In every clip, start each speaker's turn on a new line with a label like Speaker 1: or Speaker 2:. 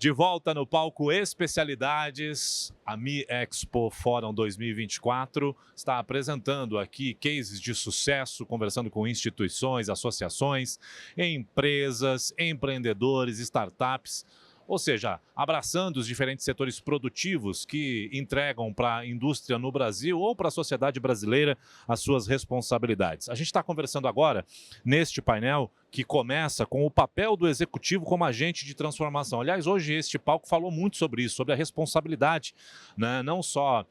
Speaker 1: De volta no palco Especialidades, a Mi Expo Fórum 2024 está apresentando aqui cases de sucesso, conversando com instituições, associações, empresas, empreendedores, startups, ou seja, abraçando os diferentes setores produtivos que entregam para a indústria no Brasil ou para a sociedade brasileira as suas responsabilidades. A gente está conversando agora, neste painel, que começa com o papel do executivo como agente de transformação. Aliás, hoje este palco falou muito sobre isso, sobre a responsabilidade, né? Não só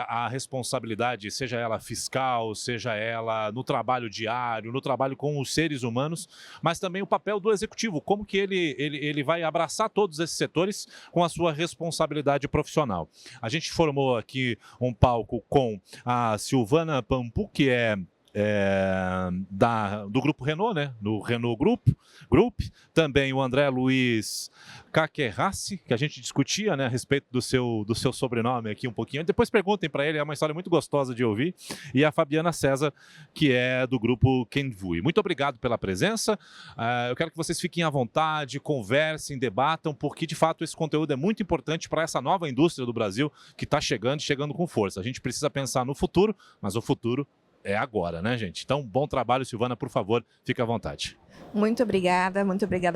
Speaker 1: a responsabilidade, seja ela fiscal, seja ela no trabalho diário, no trabalho com os seres humanos, mas também o papel do executivo, como que ele vai abraçar todos esses setores com a sua responsabilidade profissional. A gente formou aqui um palco com a Silvana Pampu, que é do Grupo Renault, né? No Renault Group. Também o André Luiz Caquerrassi, que a gente discutia, né, a respeito do seu sobrenome aqui um pouquinho. Depois perguntem para ele, é uma história muito gostosa de ouvir. E a Fabiana César, que é do Grupo Kenvue. Muito obrigado pela presença. Eu quero que vocês fiquem à vontade, conversem, debatam, porque de fato esse conteúdo é muito importante para essa nova indústria do Brasil que está chegando com força. A gente precisa pensar no futuro, mas o futuro é agora, né, gente? Então, bom trabalho, Silvana, por favor, fique à vontade.
Speaker 2: Muito obrigada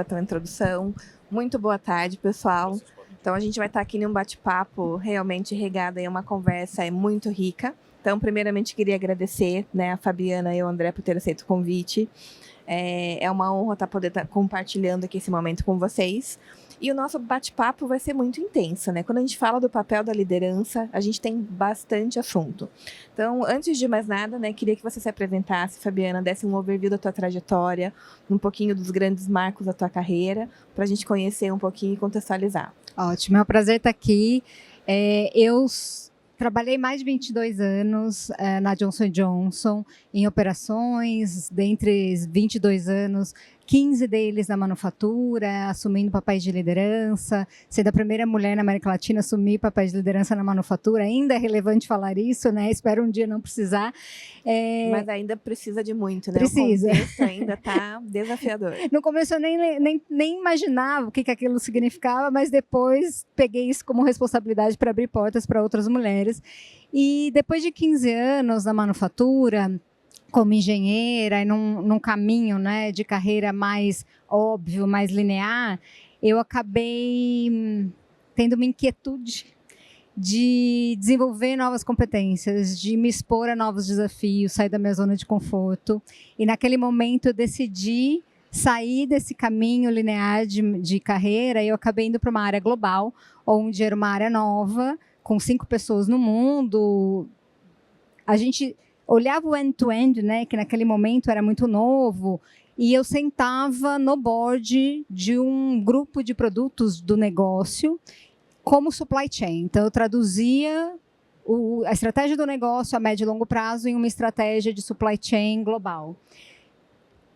Speaker 2: pela introdução. Muito boa tarde, pessoal. Então, a gente vai estar aqui num bate-papo realmente regado em uma conversa muito rica. Então, primeiramente, queria agradecer, né, a Fabiana e o André por ter aceito o convite. É uma honra poder estar compartilhando aqui esse momento com vocês. E o nosso bate-papo vai ser muito intenso, né? Quando a gente fala do papel da liderança, a gente tem bastante assunto. Então, antes de mais nada, né, queria que você se apresentasse, Fabiana, desse um overview da tua trajetória, um pouquinho dos grandes marcos da tua carreira, para a gente conhecer um pouquinho e contextualizar.
Speaker 3: Ótimo, é um prazer estar aqui. Eu trabalhei mais de 22 anos na Johnson & Johnson, em operações, dentre 22 anos, 15 deles na manufatura, assumindo papéis de liderança, sendo a primeira mulher na América Latina a assumir papéis de liderança na manufatura. Ainda é relevante falar isso, né? Espero um dia não precisar.
Speaker 2: Mas ainda precisa de muito, né?
Speaker 3: Precisa.
Speaker 2: O contexto ainda está desafiador.
Speaker 3: No começo eu nem imaginava o que aquilo significava, mas depois peguei isso como responsabilidade para abrir portas para outras mulheres. E depois de 15 anos na manufatura, como engenheira, e num caminho, né, de carreira mais óbvio, mais linear, eu acabei tendo uma inquietude de desenvolver novas competências, de me expor a novos desafios, sair da minha zona de conforto. E naquele momento eu decidi sair desse caminho linear de carreira e eu acabei indo para uma área global, onde era uma área nova, com 5 pessoas no mundo. A gente olhava o end-to-end, né, que naquele momento era muito novo, e eu sentava no board de um grupo de produtos do negócio como supply chain. Então, eu traduzia a estratégia do negócio a médio e longo prazo em uma estratégia de supply chain global.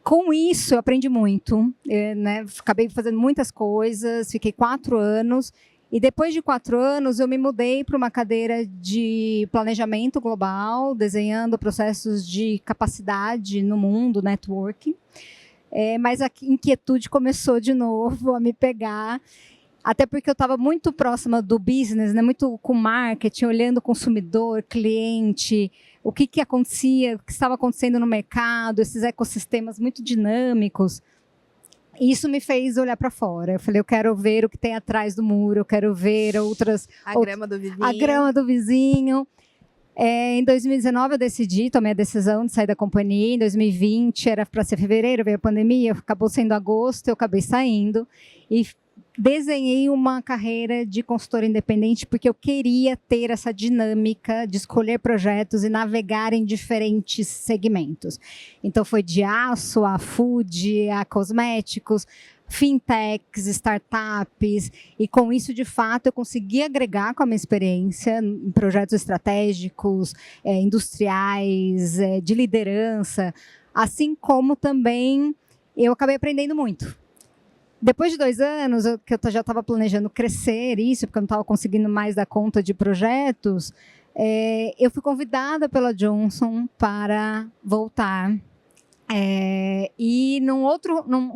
Speaker 3: Com isso, eu aprendi muito, né? Acabei fazendo muitas coisas, fiquei 4 anos, e depois de 4 anos, eu me mudei para uma cadeira de planejamento global, desenhando processos de capacidade no mundo, networking. Mas a inquietude começou de novo a me pegar, até porque eu estava muito próxima do business, né, muito com marketing, olhando o consumidor, cliente, o que acontecia, o que estava acontecendo no mercado, esses ecossistemas muito dinâmicos. Isso me fez olhar para fora. Eu falei, eu quero ver o que tem atrás do muro, eu quero ver outras...
Speaker 2: grama do vizinho.
Speaker 3: A grama do vizinho. Em 2019 eu tomei a decisão de sair da companhia. Em 2020 era para ser fevereiro, veio a pandemia, acabou sendo agosto, eu acabei saindo. E desenhei uma carreira de consultora independente porque eu queria ter essa dinâmica de escolher projetos e navegar em diferentes segmentos. Então, foi de aço a food, a cosméticos, fintechs, startups, e com isso, de fato, eu consegui agregar com a minha experiência em projetos estratégicos, industriais, de liderança, assim como também eu acabei aprendendo muito. Depois de 2 anos, que eu já estava planejando crescer isso, porque eu não estava conseguindo mais dar conta de projetos, eu fui convidada pela Johnson para voltar. E e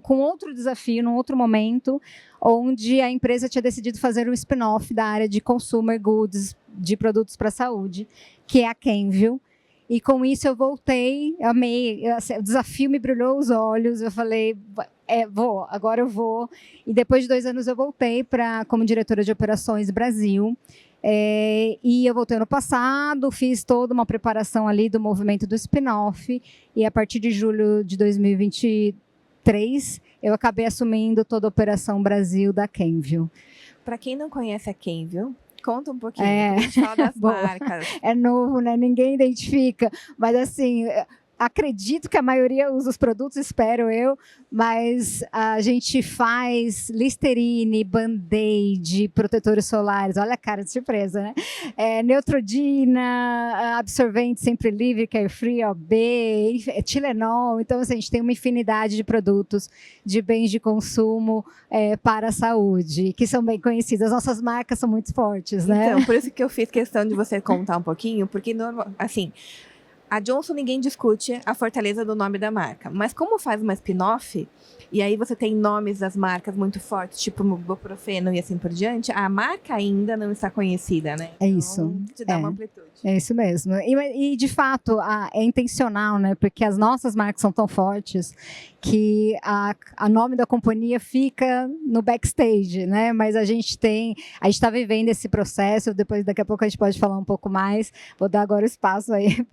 Speaker 3: com outro desafio, num outro momento, onde a empresa tinha decidido fazer um spin-off da área de consumer goods, de produtos para a saúde, que é a Kenvue. E com isso eu voltei, eu amei, o desafio me brilhou os olhos, eu falei, agora eu vou. E depois de 2 anos eu voltei como diretora de operações Brasil. E eu voltei ano passado, fiz toda uma preparação ali do movimento do spin-off, e a partir de julho de 2023 eu acabei assumindo toda a operação Brasil da Kenvue.
Speaker 2: Para quem não conhece a Kenvue, conta um pouquinho, a gente fala das marcas.
Speaker 3: É novo, né? Ninguém identifica, mas assim, acredito que a maioria usa os produtos, espero eu, mas a gente faz Listerine, Band-Aid, protetores solares, olha a cara de surpresa, né? Neutrogena, absorvente Sempre Livre, Carefree, OB, Tilenol, então assim, a gente tem uma infinidade de produtos, de bens de consumo para a saúde, que são bem conhecidas, as nossas marcas são muito fortes, né?
Speaker 2: Então, por isso que eu fiz questão de você contar um pouquinho, porque, assim, a Johnson ninguém discute a fortaleza do nome da marca, mas como faz uma spin-off, e aí você tem nomes das marcas muito fortes, tipo Ibuprofeno e assim por diante, a marca ainda não está conhecida, né?
Speaker 3: É isso.
Speaker 2: Então, te dá uma amplitude.
Speaker 3: É isso mesmo. E de fato, é intencional, né? Porque as nossas marcas são tão fortes que a nome da companhia fica no backstage, né? Mas a gente está vivendo esse processo, daqui a pouco a gente pode falar um pouco mais. Vou dar agora o espaço aí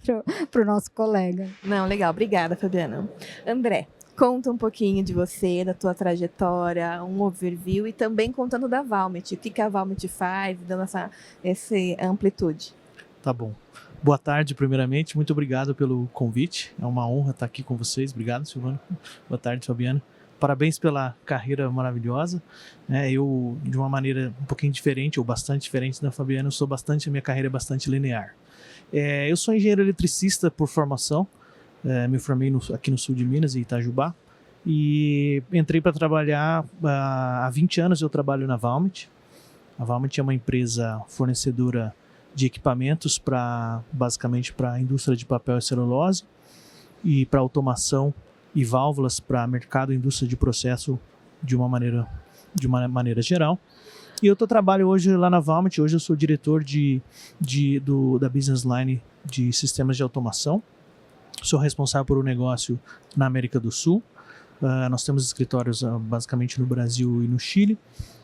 Speaker 3: para o nosso colega.
Speaker 2: Não, legal. Obrigada, Fabiana. André, conta um pouquinho de você, da tua trajetória, um overview e também contando da Valmet. O que a Valmet faz, dando essa amplitude.
Speaker 4: Tá bom. Boa tarde, primeiramente. Muito obrigado pelo convite. É uma honra estar aqui com vocês. Obrigado, Silvana. Boa tarde, Fabiana. Parabéns pela carreira maravilhosa. Eu, de uma maneira um pouquinho diferente, ou bastante diferente da Fabiana, a minha carreira é bastante linear. Eu sou engenheiro eletricista por formação. Me formei aqui no sul de Minas, em Itajubá. E entrei para trabalhar há 20 anos. Eu trabalho na Valmet. A Valmet é uma empresa fornecedora de equipamentos basicamente para a indústria de papel e celulose e para automação e válvulas para mercado e indústria de processo de uma maneira geral. E eu trabalho hoje lá na Valmet. Hoje eu sou diretor da Business Line de sistemas de automação. Sou responsável por um negócio na América do Sul. Nós temos escritórios basicamente no Brasil e no Chile,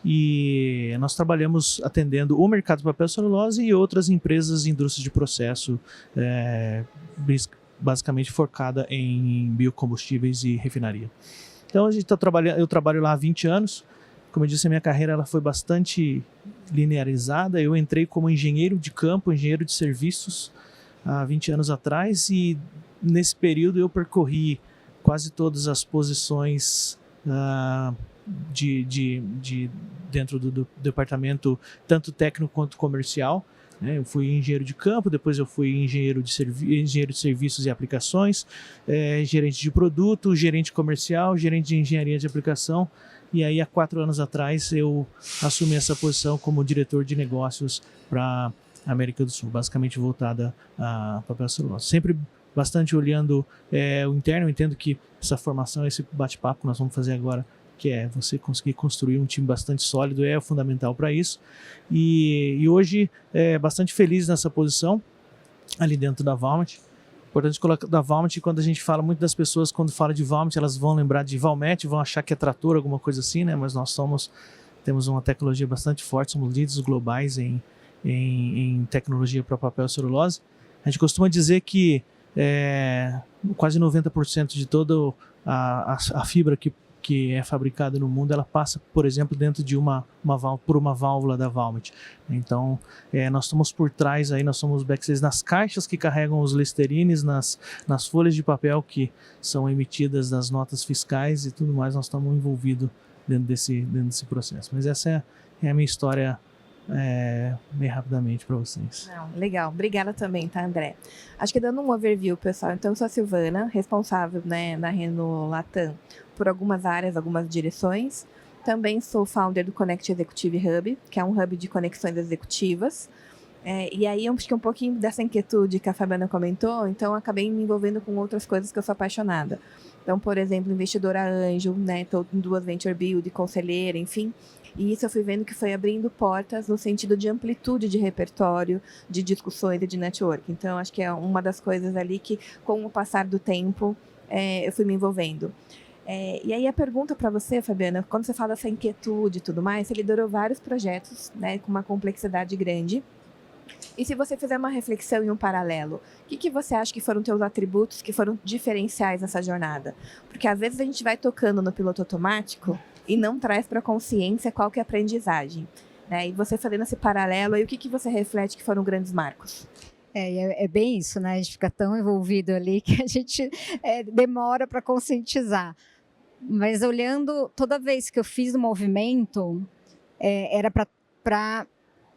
Speaker 4: e nós trabalhamos atendendo o mercado de papel e celulose e outras empresas de indústria de processo, basicamente focada em biocombustíveis e refinaria. Então eu trabalho lá há 20 anos. Como eu disse, a minha carreira ela foi bastante linearizada. Eu entrei como engenheiro de campo, engenheiro de serviços há 20 anos atrás, e nesse período eu percorri quase todas as posições dentro do departamento, tanto técnico quanto comercial. Eu fui engenheiro de campo, depois eu fui engenheiro de serviços e aplicações, gerente de produto, gerente comercial, gerente de engenharia de aplicação. E aí, há 4 anos atrás, eu assumi essa posição como diretor de negócios para a América do Sul, basicamente voltada a papel e celulose. Sempre bastante olhando o interno. Eu entendo que essa formação, esse bate-papo que nós vamos fazer agora, que é você conseguir construir um time bastante sólido, é fundamental para isso. E hoje, bastante feliz nessa posição, ali dentro da Valmet. Importante colocar da Valmet, quando a gente fala, muito das pessoas, quando fala de Valmet, elas vão lembrar de Valmet, vão achar que é trator, alguma coisa assim, né? Mas nós temos uma tecnologia bastante forte, somos líderes globais em tecnologia para papel e celulose. A gente costuma dizer que quase 90% de toda a fibra que é fabricada no mundo, ela passa, por exemplo, dentro de por uma válvula da Valmet. Então, nós estamos por trás, aí nós somos backstage nas caixas que carregam os Listerines, nas folhas de papel que são emitidas das notas fiscais e tudo mais. Nós estamos envolvidos dentro desse processo. Mas essa é a minha história bem rapidamente para vocês.
Speaker 2: Não, legal, obrigada também, tá, André? Acho que dando um overview, pessoal, então eu sou a Silvana, responsável, né, na Renault Latam por algumas áreas, algumas direções. Também sou founder do Connect Executive Hub, que é um hub de conexões executivas. E aí, eu acho que um pouquinho dessa inquietude que a Fabiana comentou, então eu acabei me envolvendo com outras coisas que eu sou apaixonada. Então, por exemplo, investidora anjo, né? Estou em 2 Venture Build, conselheira, enfim. E isso eu fui vendo que foi abrindo portas no sentido de amplitude de repertório, de discussões e de network. Então, acho que é uma das coisas ali que, com o passar do tempo, eu fui me envolvendo. E aí a pergunta para você, Fabiana, quando você fala dessa inquietude e tudo mais, você liderou vários projetos, né, com uma complexidade grande. E se você fizer uma reflexão em um paralelo, o que você acha que foram teus atributos que foram diferenciais nessa jornada? Porque às vezes a gente vai tocando no piloto automático e não traz para a consciência qual que é a aprendizagem. Né? E você fazendo esse paralelo, aí o que você reflete que foram grandes marcos?
Speaker 3: É bem isso, né? A gente fica tão envolvido ali que a gente demora para conscientizar. Mas olhando, toda vez que eu fiz o movimento, era para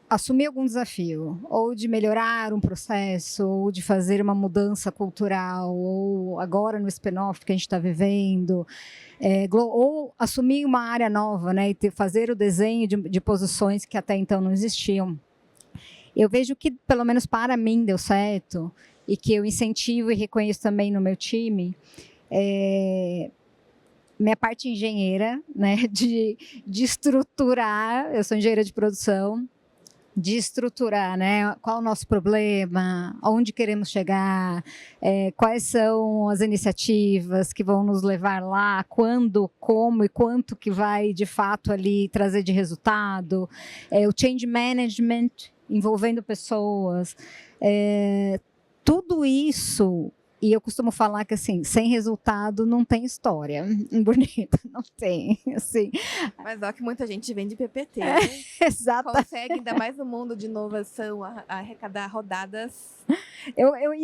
Speaker 3: assumir algum desafio, ou de melhorar um processo, ou de fazer uma mudança cultural, ou agora no spin-off que a gente está vivendo, ou assumir uma área nova, né, e fazer o desenho de posições que até então não existiam. Eu vejo que, pelo menos para mim, deu certo, e que eu incentivo e reconheço também no meu time, minha parte engenheira, né, de estruturar, eu sou engenheira de produção, de estruturar, né? Qual o nosso problema, aonde queremos chegar, quais são as iniciativas que vão nos levar lá, quando, como e quanto que vai, de fato, ali trazer de resultado, o change management envolvendo pessoas, tudo isso. E eu costumo falar que, assim, sem resultado não tem história bonita, não tem, assim.
Speaker 2: Mas ó que muita gente vem de PPT, né?
Speaker 3: Exato.
Speaker 2: Consegue, ainda mais no mundo de inovação, arrecadar rodadas.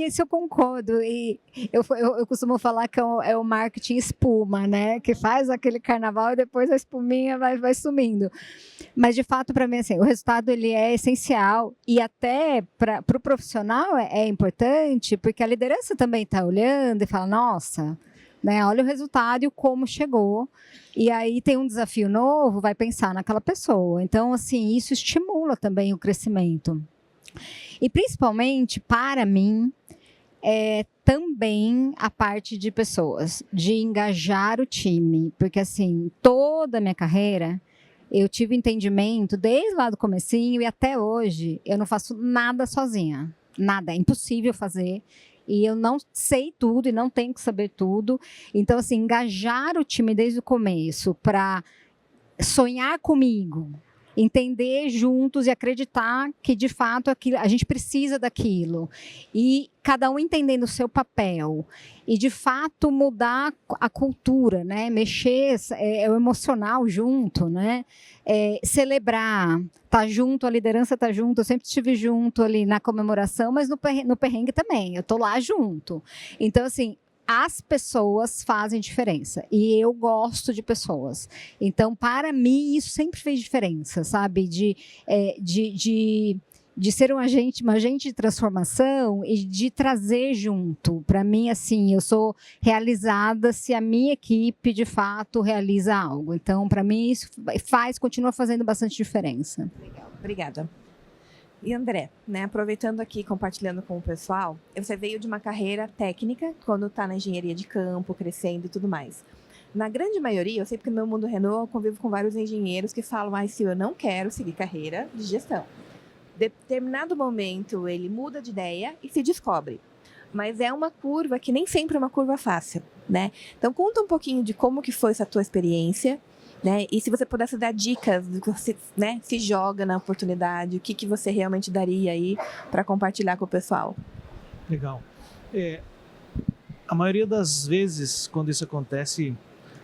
Speaker 3: Isso eu concordo. E eu costumo falar que é o marketing espuma, né? Que faz aquele carnaval e depois a espuminha vai sumindo. Mas, de fato, para mim, assim, o resultado ele é essencial e até para o profissional é importante, porque a liderança também está olhando e fala, nossa, né, olha o resultado e como chegou. E aí tem um desafio novo, vai pensar naquela pessoa. Então, assim, isso estimula também o crescimento. E, principalmente, para mim, também a parte de pessoas, de engajar o time. Porque, assim, toda a minha carreira, eu tive entendimento desde lá do comecinho e até hoje, eu não faço nada sozinha. Nada, é impossível fazer. E eu não sei tudo e não tenho que saber tudo. Então, assim, engajar o time desde o começo para sonhar comigo, entender juntos e acreditar que, de fato, a gente precisa daquilo. E cada um entendendo o seu papel. E, de fato, mudar a cultura, né? Mexer o emocional junto, né? Celebrar, tá junto, a liderança tá junto. Eu sempre estive junto ali na comemoração, mas no perrengue também. Eu tô lá junto. Então, assim, as pessoas fazem diferença e eu gosto de pessoas. Então, para mim, isso sempre fez diferença, sabe? De ser um agente de transformação e de trazer junto. Para mim, assim, eu sou realizada se a minha equipe, de fato, realiza algo. Então, para mim, isso continua fazendo bastante diferença.
Speaker 2: Legal, obrigada. E André, né, aproveitando aqui, compartilhando com o pessoal, você veio de uma carreira técnica, quando está na engenharia de campo, crescendo e tudo mais. Na grande maioria, eu sei porque no meu mundo Renault, eu convivo com vários engenheiros que falam, se eu não quero seguir carreira de gestão. Determinado momento, ele muda de ideia e se descobre. Mas é uma curva que nem sempre é uma curva fácil, né? Então, conta um pouquinho de como que foi essa tua experiência, né? E se você pudesse dar dicas do que você, né, se joga na oportunidade, o que você realmente daria aí para compartilhar com o pessoal?
Speaker 4: Legal. A maioria das vezes, quando isso acontece,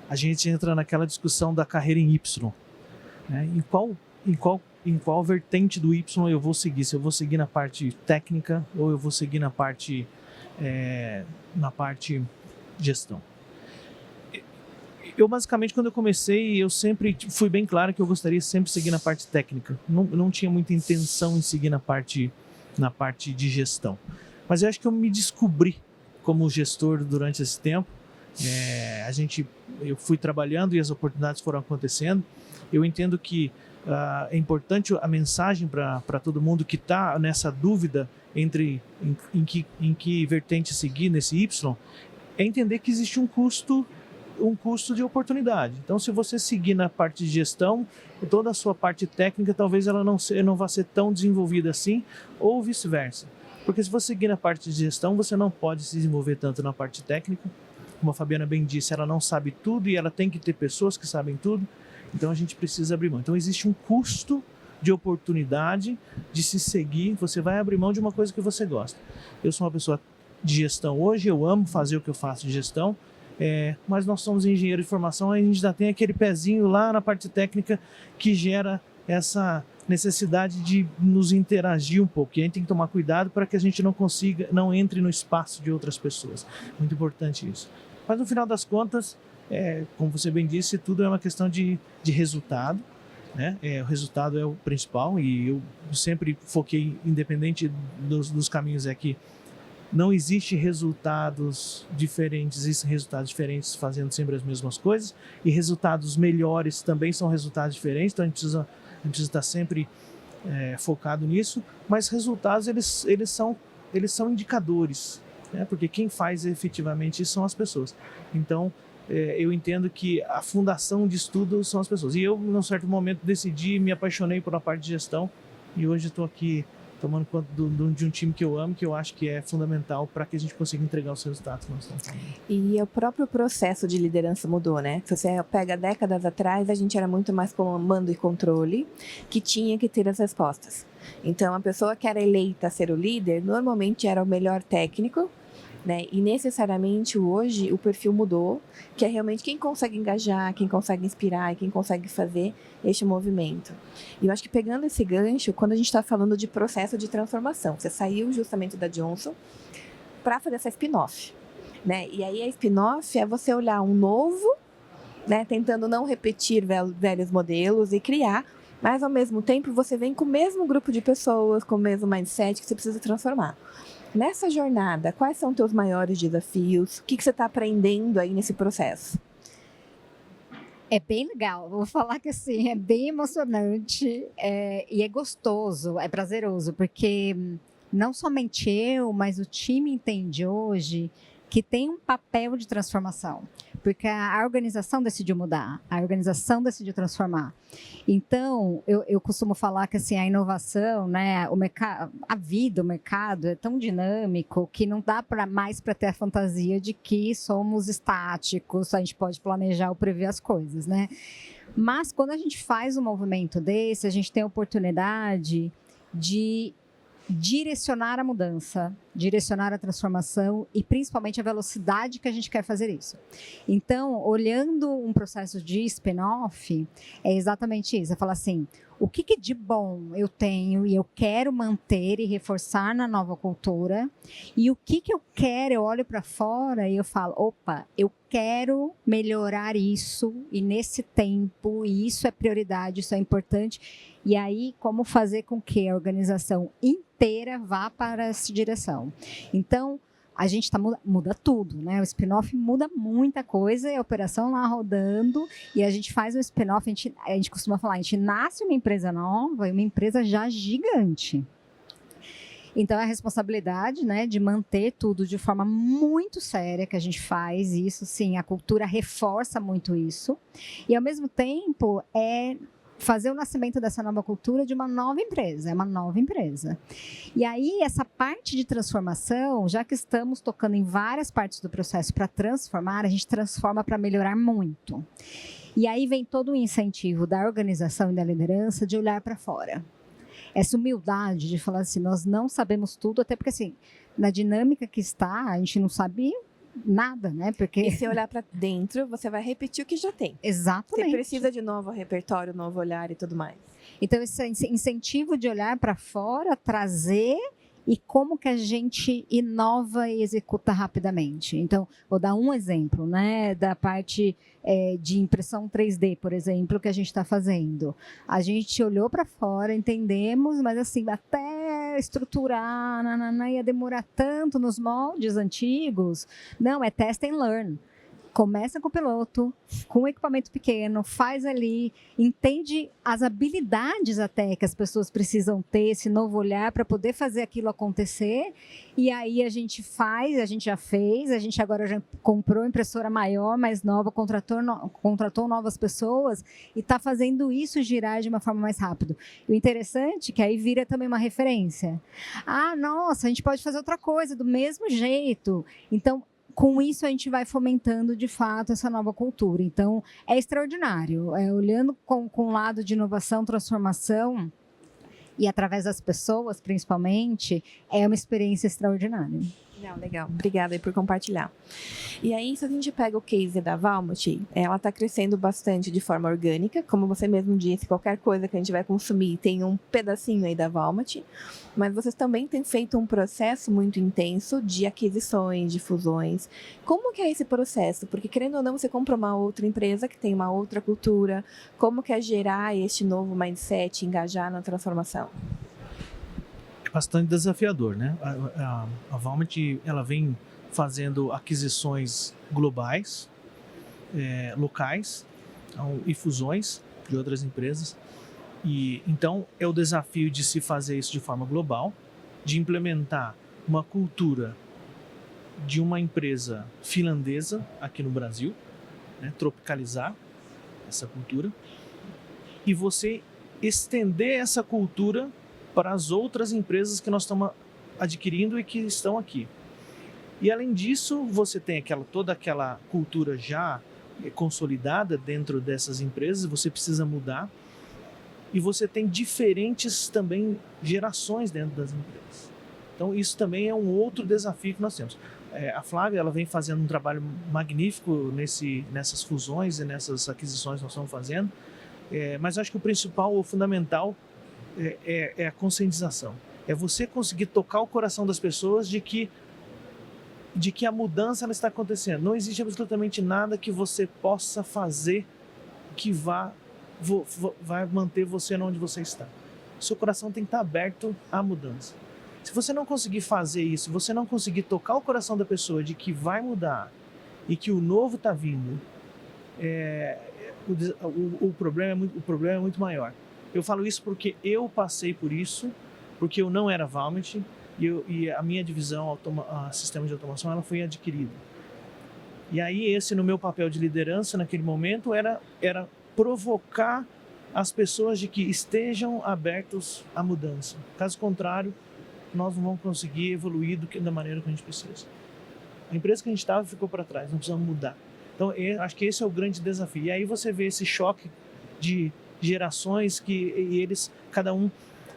Speaker 4: a gente entra naquela discussão da carreira em Y. Né? Em qual vertente do Y eu vou seguir? Se eu vou seguir na parte técnica ou eu vou seguir na parte gestão. Eu, basicamente, quando eu comecei, eu sempre fui bem claro que eu gostaria sempre de seguir na parte técnica. Não tinha muita intenção em seguir na parte de gestão. Mas eu acho que eu me descobri como gestor durante esse tempo. A gente eu fui trabalhando e as oportunidades foram acontecendo. Eu entendo que é importante a mensagem para todo mundo que está nessa dúvida entre em que vertente seguir nesse Y, é entender que existe um custo de oportunidade. Então, se você seguir na parte de gestão, toda a sua parte técnica talvez ela não vá ser tão desenvolvida assim, ou vice-versa. Porque se você seguir na parte de gestão, você não pode se desenvolver tanto na parte técnica. Como a Fabiana bem disse, ela não sabe tudo e ela tem que ter pessoas que sabem tudo. Então, a gente precisa abrir mão. Então, existe um custo de oportunidade de se seguir. Você vai abrir mão de uma coisa que você gosta. Eu sou uma pessoa de gestão hoje, eu amo fazer o que eu faço de gestão, mas nós somos engenheiros de formação, a gente já tem aquele pezinho lá na parte técnica que gera essa necessidade de nos interagir um pouco. E a gente tem que tomar cuidado para que a gente não entre no espaço de outras pessoas. Muito importante isso. Mas no final das contas, como você bem disse, tudo é uma questão de resultado. Né? O resultado é o principal e eu sempre foquei, independente dos caminhos aqui, não existe resultados diferentes, existem resultados diferentes fazendo sempre as mesmas coisas, e resultados melhores também são resultados diferentes, então a gente precisa estar sempre focado nisso, mas resultados eles são indicadores, né? Porque quem faz efetivamente isso são as pessoas. Então eu entendo que a fundação de estudo são as pessoas, e eu num certo momento decidi, me apaixonei por uma parte de gestão, e hoje estou aqui tomando conta de um time que eu amo, que eu acho que é fundamental para que a gente consiga entregar os resultados que nós estamos falando.
Speaker 2: E o próprio processo de liderança mudou, né? Se você pega décadas atrás, a gente era muito mais comando e controle, que tinha que ter as respostas. Então, a pessoa que era eleita a ser o líder, normalmente era o melhor técnico, né? E necessariamente hoje o perfil mudou, que é realmente quem consegue engajar, quem consegue inspirar e quem consegue fazer este movimento. E eu acho que pegando esse gancho, quando a gente está falando de processo de transformação, você saiu justamente da Johnson para fazer essa spin-off, né? E aí a spin-off é você olhar um novo, né? Tentando não repetir velhos modelos e criar, mas ao mesmo tempo você vem com o mesmo grupo de pessoas, com o mesmo mindset que você precisa transformar. Nessa jornada, quais são os teus maiores desafios? O que você está aprendendo aí nesse processo?
Speaker 3: É bem legal, vou falar que assim, é bem emocionante e é gostoso, é prazeroso, porque não somente eu, mas o time entende hoje que tem um papel de transformação, porque a organização decidiu mudar, a organização decidiu transformar. Então, eu costumo falar que assim, a inovação, né, o mercado é tão dinâmico que não dá mais para ter a fantasia de que somos estáticos, a gente pode planejar ou prever as coisas, né? Mas quando a gente faz um movimento desse, a gente tem a oportunidade de direcionar a mudança, direcionar a transformação e principalmente a velocidade que a gente quer fazer isso. Então, olhando um processo de spin-off, é exatamente isso. É falar assim, o que de bom eu tenho e eu quero manter e reforçar na nova cultura, e o que eu quero, eu olho para fora e eu falo, opa, eu quero melhorar isso e nesse tempo, e isso é prioridade, isso é importante. E aí, como fazer com que a organização inteira vá para essa direção. Então, a gente muda tudo, né? O spin-off muda muita coisa, é a operação lá rodando, e a gente faz um spin-off, a gente costuma falar, a gente nasce uma empresa nova e uma empresa já gigante. Então, é a responsabilidade, né, de manter tudo de forma muito séria que a gente faz isso, sim, a cultura reforça muito isso, e ao mesmo tempo fazer o nascimento dessa nova cultura de uma nova empresa, é uma nova empresa. E aí, essa parte de transformação, já que estamos tocando em várias partes do processo para transformar, a gente transforma para melhorar muito. E aí vem todo o incentivo da organização e da liderança de olhar para fora. Essa humildade de falar assim, nós não sabemos tudo, até porque assim, na dinâmica que está, a gente não sabe nada, né? Porque...
Speaker 2: E se olhar para dentro, você vai repetir o que já tem.
Speaker 3: Exatamente.
Speaker 2: Você precisa de novo repertório, novo olhar e tudo mais.
Speaker 3: Então, esse incentivo de olhar para fora, trazer e como que a gente inova e executa rapidamente. Então, vou dar um exemplo, né, da parte de impressão 3D, por exemplo, que a gente está fazendo. A gente olhou para fora, entendemos, mas assim, até estruturar, ia demorar tanto nos moldes antigos. Não, é test and learn. Começa com o piloto, com um equipamento pequeno, faz ali, entende as habilidades até que as pessoas precisam ter, esse novo olhar para poder fazer aquilo acontecer. E aí a gente faz, a gente já fez, a gente agora já comprou impressora maior, mais nova, contratou novas pessoas e está fazendo isso girar de uma forma mais rápida. E o interessante é que aí vira também uma referência. Ah, nossa, a gente pode fazer outra coisa do mesmo jeito. Então, com isso, a gente vai fomentando, de fato, essa nova cultura. Então, é extraordinário. Olhando com o lado de inovação, transformação, e através das pessoas, principalmente, é uma experiência extraordinária.
Speaker 2: Legal. Obrigada aí por compartilhar. E aí, se a gente pega o case da Valmont, ela está crescendo bastante de forma orgânica. Como você mesmo disse, qualquer coisa que a gente vai consumir tem um pedacinho aí da Valmont. Mas vocês também têm feito um processo muito intenso de aquisições, de fusões. Como que é esse processo? Porque, querendo ou não, você compra uma outra empresa que tem uma outra cultura. Como que é gerar este novo mindset, engajar na transformação?
Speaker 4: Bastante desafiador, né? A Valmont, ela vem fazendo aquisições globais, locais e fusões de outras empresas. E então é o desafio de se fazer isso de forma global, de implementar uma cultura de uma empresa finlandesa aqui no Brasil, né? Tropicalizar essa cultura e você estender essa cultura para as outras empresas que nós estamos adquirindo e que estão aqui. E além disso, você tem toda aquela cultura já consolidada dentro dessas empresas, você precisa mudar. E você tem diferentes também gerações dentro das empresas. Então isso também é um outro desafio que nós temos. A Flávia, ela vem fazendo um trabalho magnífico nessas fusões e nessas aquisições que nós estamos fazendo. Mas eu acho que o principal, o fundamental, é a conscientização. É você conseguir tocar o coração das pessoas de que a mudança ela está acontecendo. Não existe absolutamente nada que você possa fazer que vai manter você onde você está. Seu coração tem que estar aberto à mudança. Se você não conseguir fazer isso, se você não conseguir tocar o coração da pessoa de que vai mudar e que o novo está vindo, o problema é muito maior. Eu falo isso porque eu passei por isso, porque eu não era Valmont e a minha divisão, a sistema de automação, ela foi adquirida. E aí no meu papel de liderança naquele momento era provocar as pessoas de que estejam abertos à mudança. Caso contrário, nós não vamos conseguir evoluir da maneira que a gente precisa. A empresa que a gente estava ficou para trás, nós precisamos mudar. Então, acho que esse é o grande desafio. E aí você vê esse choque de gerações cada um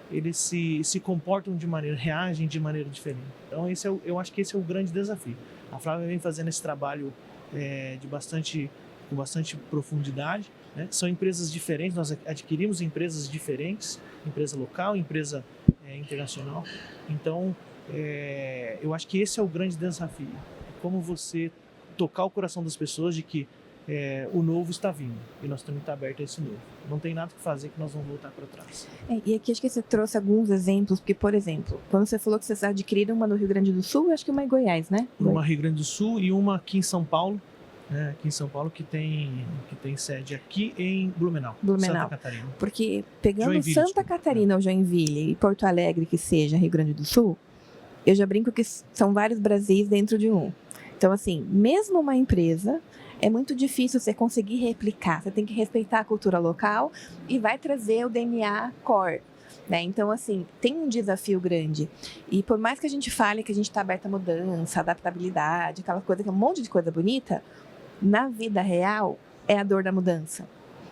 Speaker 4: eles se comportam de maneira, reagem de maneira diferente. Então, eu acho que esse é o grande desafio. A Flávia vem fazendo esse trabalho com bastante profundidade. Né? São empresas diferentes, nós adquirimos empresas diferentes, empresa local, empresa internacional. Então, eu acho que esse é o grande desafio. Como você tocar o coração das pessoas de que o novo está vindo e nós temos que estar abertos a esse novo. Não tem nada que fazer que nós vamos voltar para trás.
Speaker 2: E aqui acho que você trouxe alguns exemplos, porque, por exemplo, quando você falou que vocês adquiriram uma no Rio Grande do Sul, acho que uma em Goiás, né?
Speaker 4: Uma no Rio Grande do Sul e uma aqui em São Paulo. Aqui em São Paulo, que tem sede aqui em Blumenau, Santa Catarina.
Speaker 2: Porque pegando
Speaker 4: Joinville,
Speaker 2: Santa Catarina ou Joinville e Porto Alegre, que seja Rio Grande do Sul, eu já brinco que são vários Brasis dentro de um. Então, assim, mesmo uma empresa, é muito difícil você conseguir replicar. Você tem que respeitar a cultura local e vai trazer o DNA core. Né? Então, assim, tem um desafio grande. E por mais que a gente fale que a gente está aberta à mudança, adaptabilidade, aquela coisa, um monte de coisa bonita, na vida real, é a dor da mudança.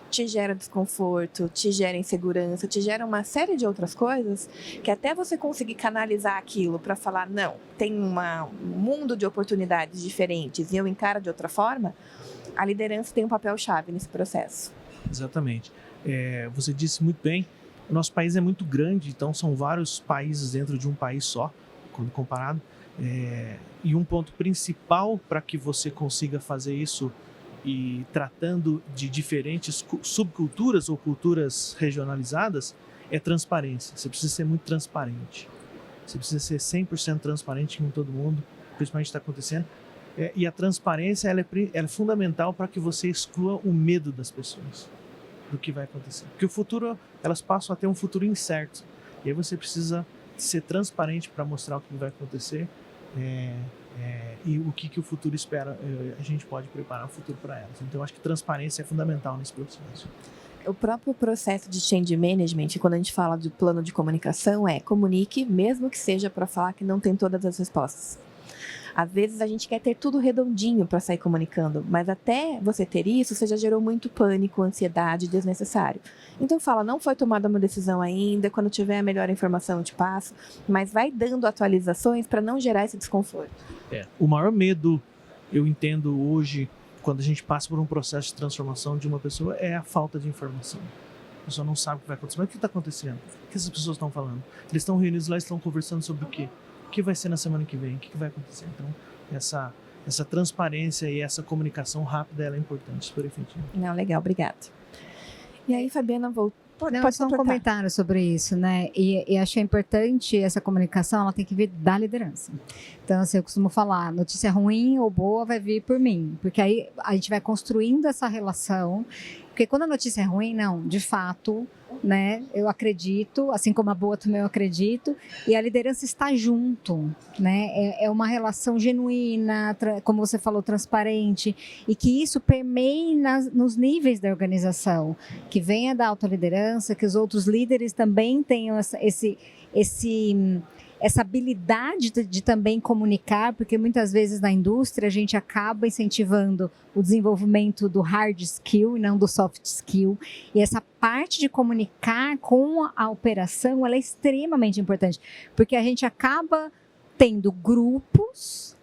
Speaker 2: Te gera desconforto, te gera insegurança, te gera uma série de outras coisas que até você conseguir canalizar aquilo para falar, não, tem um mundo de oportunidades diferentes e eu encaro de outra forma, a liderança tem um papel-chave nesse processo.
Speaker 4: Exatamente. Você disse muito bem, o nosso país é muito grande, então são vários países dentro de um país só, quando comparado. E um ponto principal para que você consiga fazer isso e tratando de diferentes subculturas ou culturas regionalizadas é transparência. Você precisa ser muito transparente. Você precisa ser 100% transparente com todo mundo, principalmente está acontecendo. E a transparência ela é fundamental para que você exclua o medo das pessoas do que vai acontecer. Porque o futuro, elas passam a ter um futuro incerto. E aí você precisa ser transparente para mostrar o que vai acontecer e o que o futuro espera. A gente pode preparar o futuro para elas. Então, eu acho que transparência é fundamental nesse processo.
Speaker 2: O próprio processo de change management, quando a gente fala de plano de comunicação, comunique, mesmo que seja para falar que não tem todas as respostas. Às vezes a gente quer ter tudo redondinho para sair comunicando, mas até você ter isso, você já gerou muito pânico, ansiedade desnecessário. Então fala, não foi tomada uma decisão ainda, quando tiver a melhor informação eu te passo, mas vai dando atualizações para não gerar esse desconforto.
Speaker 4: O maior medo, eu entendo hoje, quando a gente passa por um processo de transformação de uma pessoa, é a falta de informação. A pessoa não sabe o que vai acontecer. Mas o que está acontecendo? O que essas pessoas estão falando? Eles estão reunidos lá, estão conversando sobre o quê? O que vai ser na semana que vem? O que vai acontecer? Então, essa transparência e essa comunicação rápida ela é importante, super efetiva.
Speaker 2: Não, legal, obrigada. E aí, Fabiana,
Speaker 3: pode só um comentário sobre isso, né? E achei importante essa comunicação, ela tem que vir da liderança. Então, assim, eu costumo falar, notícia ruim ou boa vai vir por mim, porque aí a gente vai construindo essa relação, porque quando a notícia é ruim, não, de fato, né, eu acredito, assim como a boa também eu acredito, e a liderança está junto, né, é uma relação genuína, como você falou, transparente, e que isso permeie nos níveis da organização, que venha da autoliderança, que os outros líderes também tenham essa habilidade de também comunicar, porque muitas vezes na indústria a gente acaba incentivando o desenvolvimento do hard skill e não do soft skill. E essa parte de comunicar com a operação, ela é extremamente importante, porque a gente acaba tendo grupos,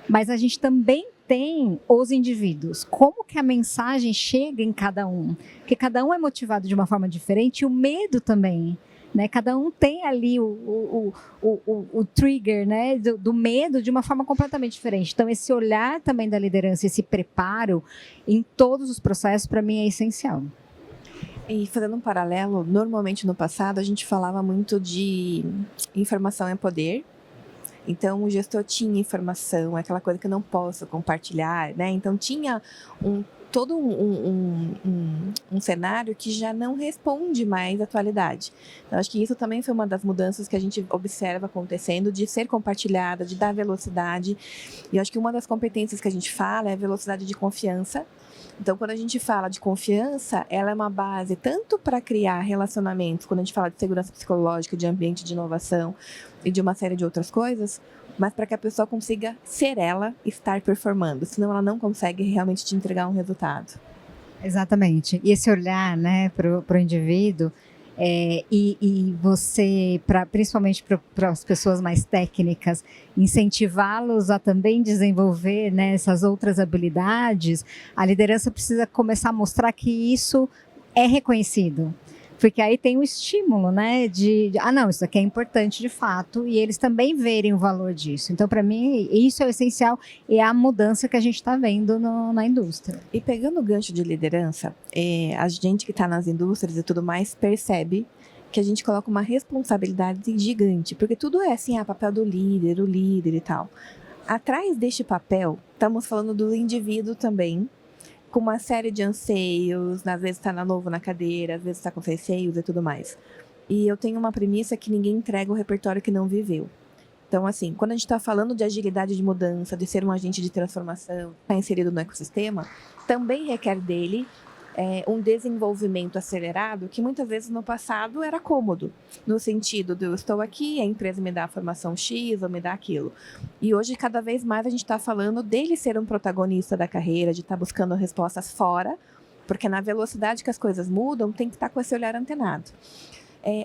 Speaker 3: mas a gente também tem os indivíduos. Como que a mensagem chega em cada um? Porque cada um é motivado de uma forma diferente e o medo também. Né? Cada um tem ali o trigger, né? do medo de uma forma completamente diferente. Então, esse olhar também da liderança, esse preparo em todos os processos, para mim, é essencial.
Speaker 2: E fazendo um paralelo, normalmente no passado a gente falava muito de informação é poder. Então, o gestor tinha informação, aquela coisa que eu não posso compartilhar, né? Então, tinha todo um cenário que já não responde mais à atualidade. Então, acho que isso também foi uma das mudanças que a gente observa acontecendo, de ser compartilhada, de dar velocidade. E acho que uma das competências que a gente fala é a velocidade de confiança. Então, quando a gente fala de confiança, ela é uma base tanto para criar relacionamentos, quando a gente fala de segurança psicológica, de ambiente de inovação e de uma série de outras coisas, mas para que a pessoa consiga ser ela, estar performando, senão ela não consegue realmente te entregar um resultado.
Speaker 3: Exatamente. E esse olhar, né, para o indivíduo, e você, principalmente para as pessoas mais técnicas, incentivá-los a também desenvolver, né, essas outras habilidades, a liderança precisa começar a mostrar que isso é reconhecido. Porque aí tem um estímulo, né, não, isso aqui é importante de fato, e eles também verem o valor disso. Então, para mim, isso é o essencial, e é a mudança que a gente está vendo na indústria.
Speaker 2: E pegando o gancho de liderança, a gente que está nas indústrias e tudo mais percebe que a gente coloca uma responsabilidade gigante, porque tudo é assim, papel do líder, o líder e tal. Atrás deste papel, estamos falando do indivíduo também, com uma série de anseios, às vezes está novo na cadeira, às vezes está com receios e tudo mais. E eu tenho uma premissa que ninguém entrega o repertório que não viveu. Então, assim, quando a gente está falando de agilidade de mudança, de ser um agente de transformação, estar inserido no ecossistema, também requer dele um desenvolvimento acelerado que muitas vezes no passado era cômodo, no sentido de eu estou aqui, a empresa me dá a formação X ou me dá aquilo. E hoje, cada vez mais, a gente está falando dele ser um protagonista da carreira, de estar buscando respostas fora, porque na velocidade que as coisas mudam, tem que estar com esse olhar antenado.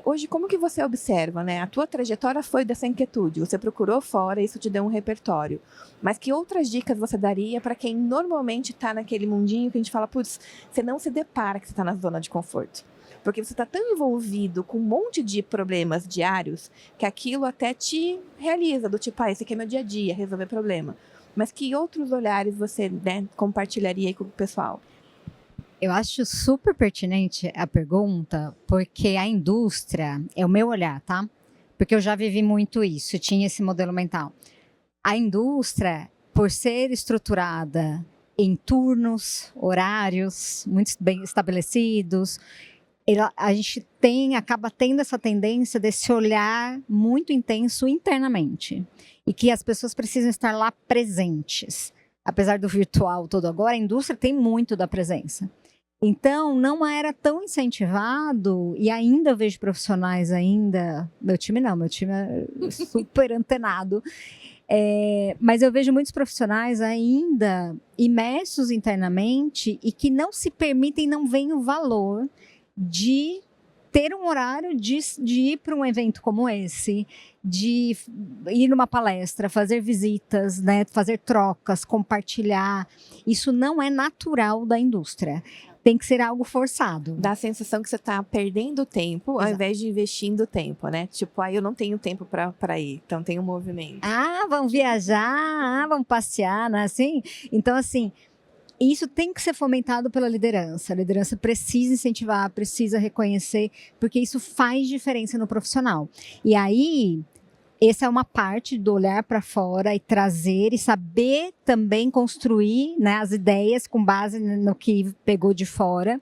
Speaker 2: Hoje, como que você observa, né? A tua trajetória foi dessa inquietude, você procurou fora, isso te deu um repertório. Mas que outras dicas você daria para quem normalmente está naquele mundinho que a gente fala, putz, você não se depara que você está na zona de conforto? Porque você está tão envolvido com um monte de problemas diários que aquilo até te realiza, do tipo, esse aqui é meu dia a dia, resolver problema. Mas que outros olhares você, né, compartilharia aí com o pessoal?
Speaker 3: Eu acho super pertinente a pergunta, porque a indústria, é o meu olhar, tá? Porque eu já vivi muito isso, tinha esse modelo mental. A indústria, por ser estruturada em turnos, horários muito bem estabelecidos, a gente acaba tendo essa tendência desse olhar muito intenso internamente. E que as pessoas precisam estar lá presentes. Apesar do virtual todo agora, a indústria tem muito da presença. Então, não era tão incentivado, e ainda eu vejo profissionais meu time é super antenado, mas eu vejo muitos profissionais ainda imersos internamente e que não se permitem, não veem o valor de ter um horário de ir para um evento como esse, de ir numa palestra, fazer visitas, né, fazer trocas, compartilhar. Isso não é natural da indústria. Tem que ser algo forçado.
Speaker 2: Dá a sensação que você está perdendo tempo, ao invés de investindo tempo, né? Tipo, eu não tenho tempo para ir, então tem um movimento.
Speaker 3: Vamos viajar, vamos passear, né? Assim? Então, assim, isso tem que ser fomentado pela liderança. A liderança precisa incentivar, precisa reconhecer, porque isso faz diferença no profissional. E aí, essa é uma parte do olhar para fora e trazer e saber também construir, né, as ideias com base no que pegou de fora.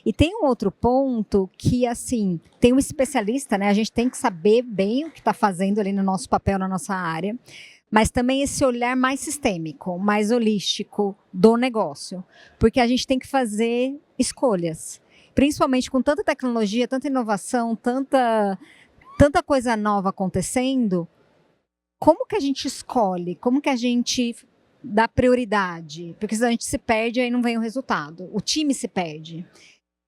Speaker 3: E tem um outro ponto que, assim, tem um especialista, né? A gente tem que saber bem o que está fazendo ali no nosso papel, na nossa área. Mas também esse olhar mais sistêmico, mais holístico do negócio. Porque a gente tem que fazer escolhas. Principalmente com tanta tecnologia, tanta inovação, tanta coisa nova acontecendo, como que a gente escolhe? Como que a gente dá prioridade? Porque se a gente se perde, aí não vem o resultado. O time se perde.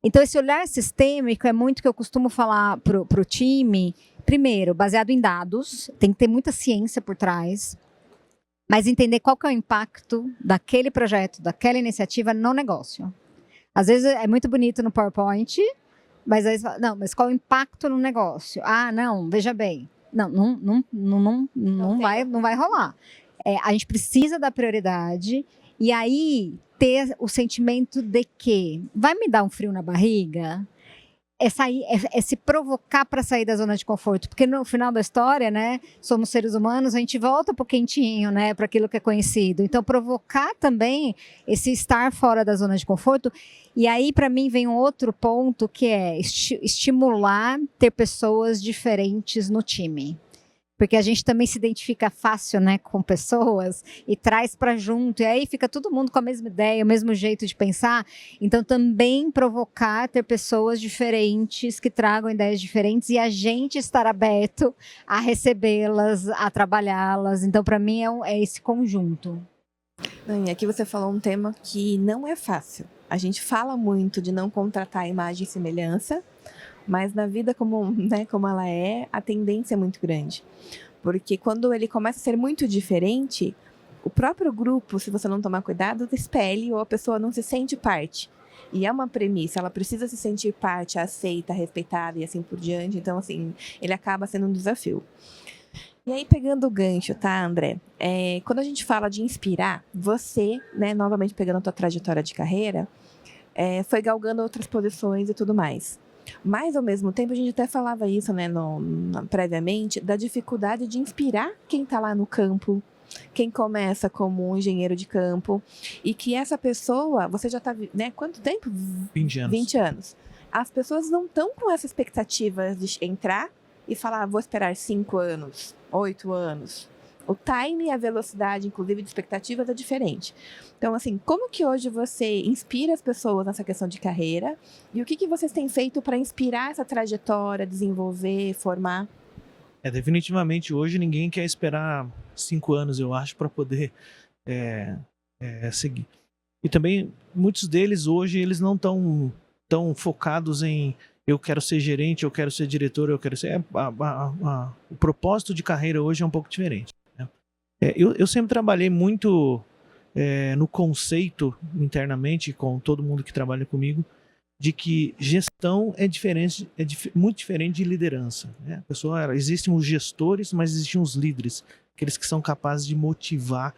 Speaker 3: Então, esse olhar sistêmico é muito que eu costumo falar para o time. Primeiro, baseado em dados, tem que ter muita ciência por trás, mas entender qual que é o impacto daquele projeto, daquela iniciativa no negócio. Às vezes é muito bonito no PowerPoint, mas aí você fala, não, mas qual o impacto no negócio? Não, veja bem. Não vai rolar. A gente precisa dar prioridade e aí ter o sentimento de que vai me dar um frio na barriga? É se provocar para sair da zona de conforto, porque no final da história, né, somos seres humanos, a gente volta pro quentinho, né, para aquilo que é conhecido. Então, provocar também esse estar fora da zona de conforto. E aí, para mim, vem um outro ponto que é estimular ter pessoas diferentes no time. Porque a gente também se identifica fácil, né, com pessoas e traz para junto. E aí fica todo mundo com a mesma ideia, o mesmo jeito de pensar. Então, também provocar ter pessoas diferentes que tragam ideias diferentes e a gente estar aberto a recebê-las, a trabalhá-las. Então, para mim, é esse conjunto.
Speaker 2: E aqui você falou um tema que não é fácil. A gente fala muito de não contratar imagem e semelhança, mas na vida como ela é, a tendência é muito grande. Porque quando ele começa a ser muito diferente, o próprio grupo, se você não tomar cuidado, espelha ou a pessoa não se sente parte. E é uma premissa, ela precisa se sentir parte, aceita, respeitada e assim por diante. Então, assim, ele acaba sendo um desafio. E aí, pegando o gancho, tá, André? Quando a gente fala de inspirar, você, né, novamente pegando a tua trajetória de carreira, foi galgando outras posições e tudo mais. Mas, ao mesmo tempo, a gente até falava isso, né, previamente, da dificuldade de inspirar quem está lá no campo, quem começa como um engenheiro de campo, e que essa pessoa, você já está, né, quanto tempo?
Speaker 4: 20 anos.
Speaker 2: 20 anos. As pessoas não estão com essa expectativa de entrar e falar, vou esperar 5 anos, 8 anos. O time e a velocidade, inclusive, de expectativas é diferente. Então, assim, como que hoje você inspira as pessoas nessa questão de carreira? E o que vocês têm feito para inspirar essa trajetória, desenvolver, formar?
Speaker 4: Definitivamente, hoje ninguém quer esperar 5 anos, eu acho, para poder seguir. E também, muitos deles hoje, eles não estão tão focados em eu quero ser gerente, eu quero ser diretor, eu quero ser... O propósito de carreira hoje é um pouco diferente. Eu sempre trabalhei muito no conceito internamente com todo mundo que trabalha comigo de que gestão é muito diferente de liderança, né? Existem os gestores, mas existem os líderes, aqueles que são capazes de motivar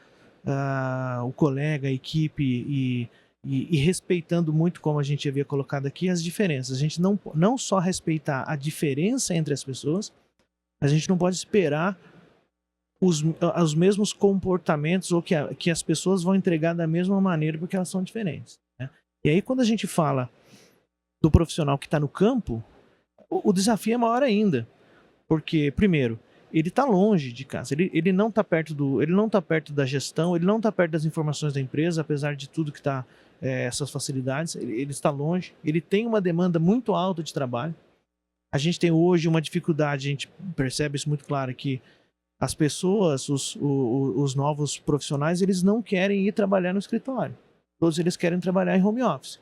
Speaker 4: o colega, a equipe e respeitando muito, como a gente havia colocado aqui, as diferenças. A gente não só respeitar a diferença entre as pessoas, a gente não pode esperar os mesmos comportamentos ou que as pessoas vão entregar da mesma maneira porque elas são diferentes, né? E aí quando a gente fala do profissional que está no campo, o desafio é maior ainda, porque primeiro ele está longe de casa, ele não está perto da gestão, ele não está perto das informações da empresa, apesar de tudo que está essas facilidades, ele está longe, ele tem uma demanda muito alta de trabalho. A gente tem hoje uma dificuldade, a gente percebe isso muito claro, que as pessoas, os novos profissionais, eles não querem ir trabalhar no escritório. Todos eles querem trabalhar em home office.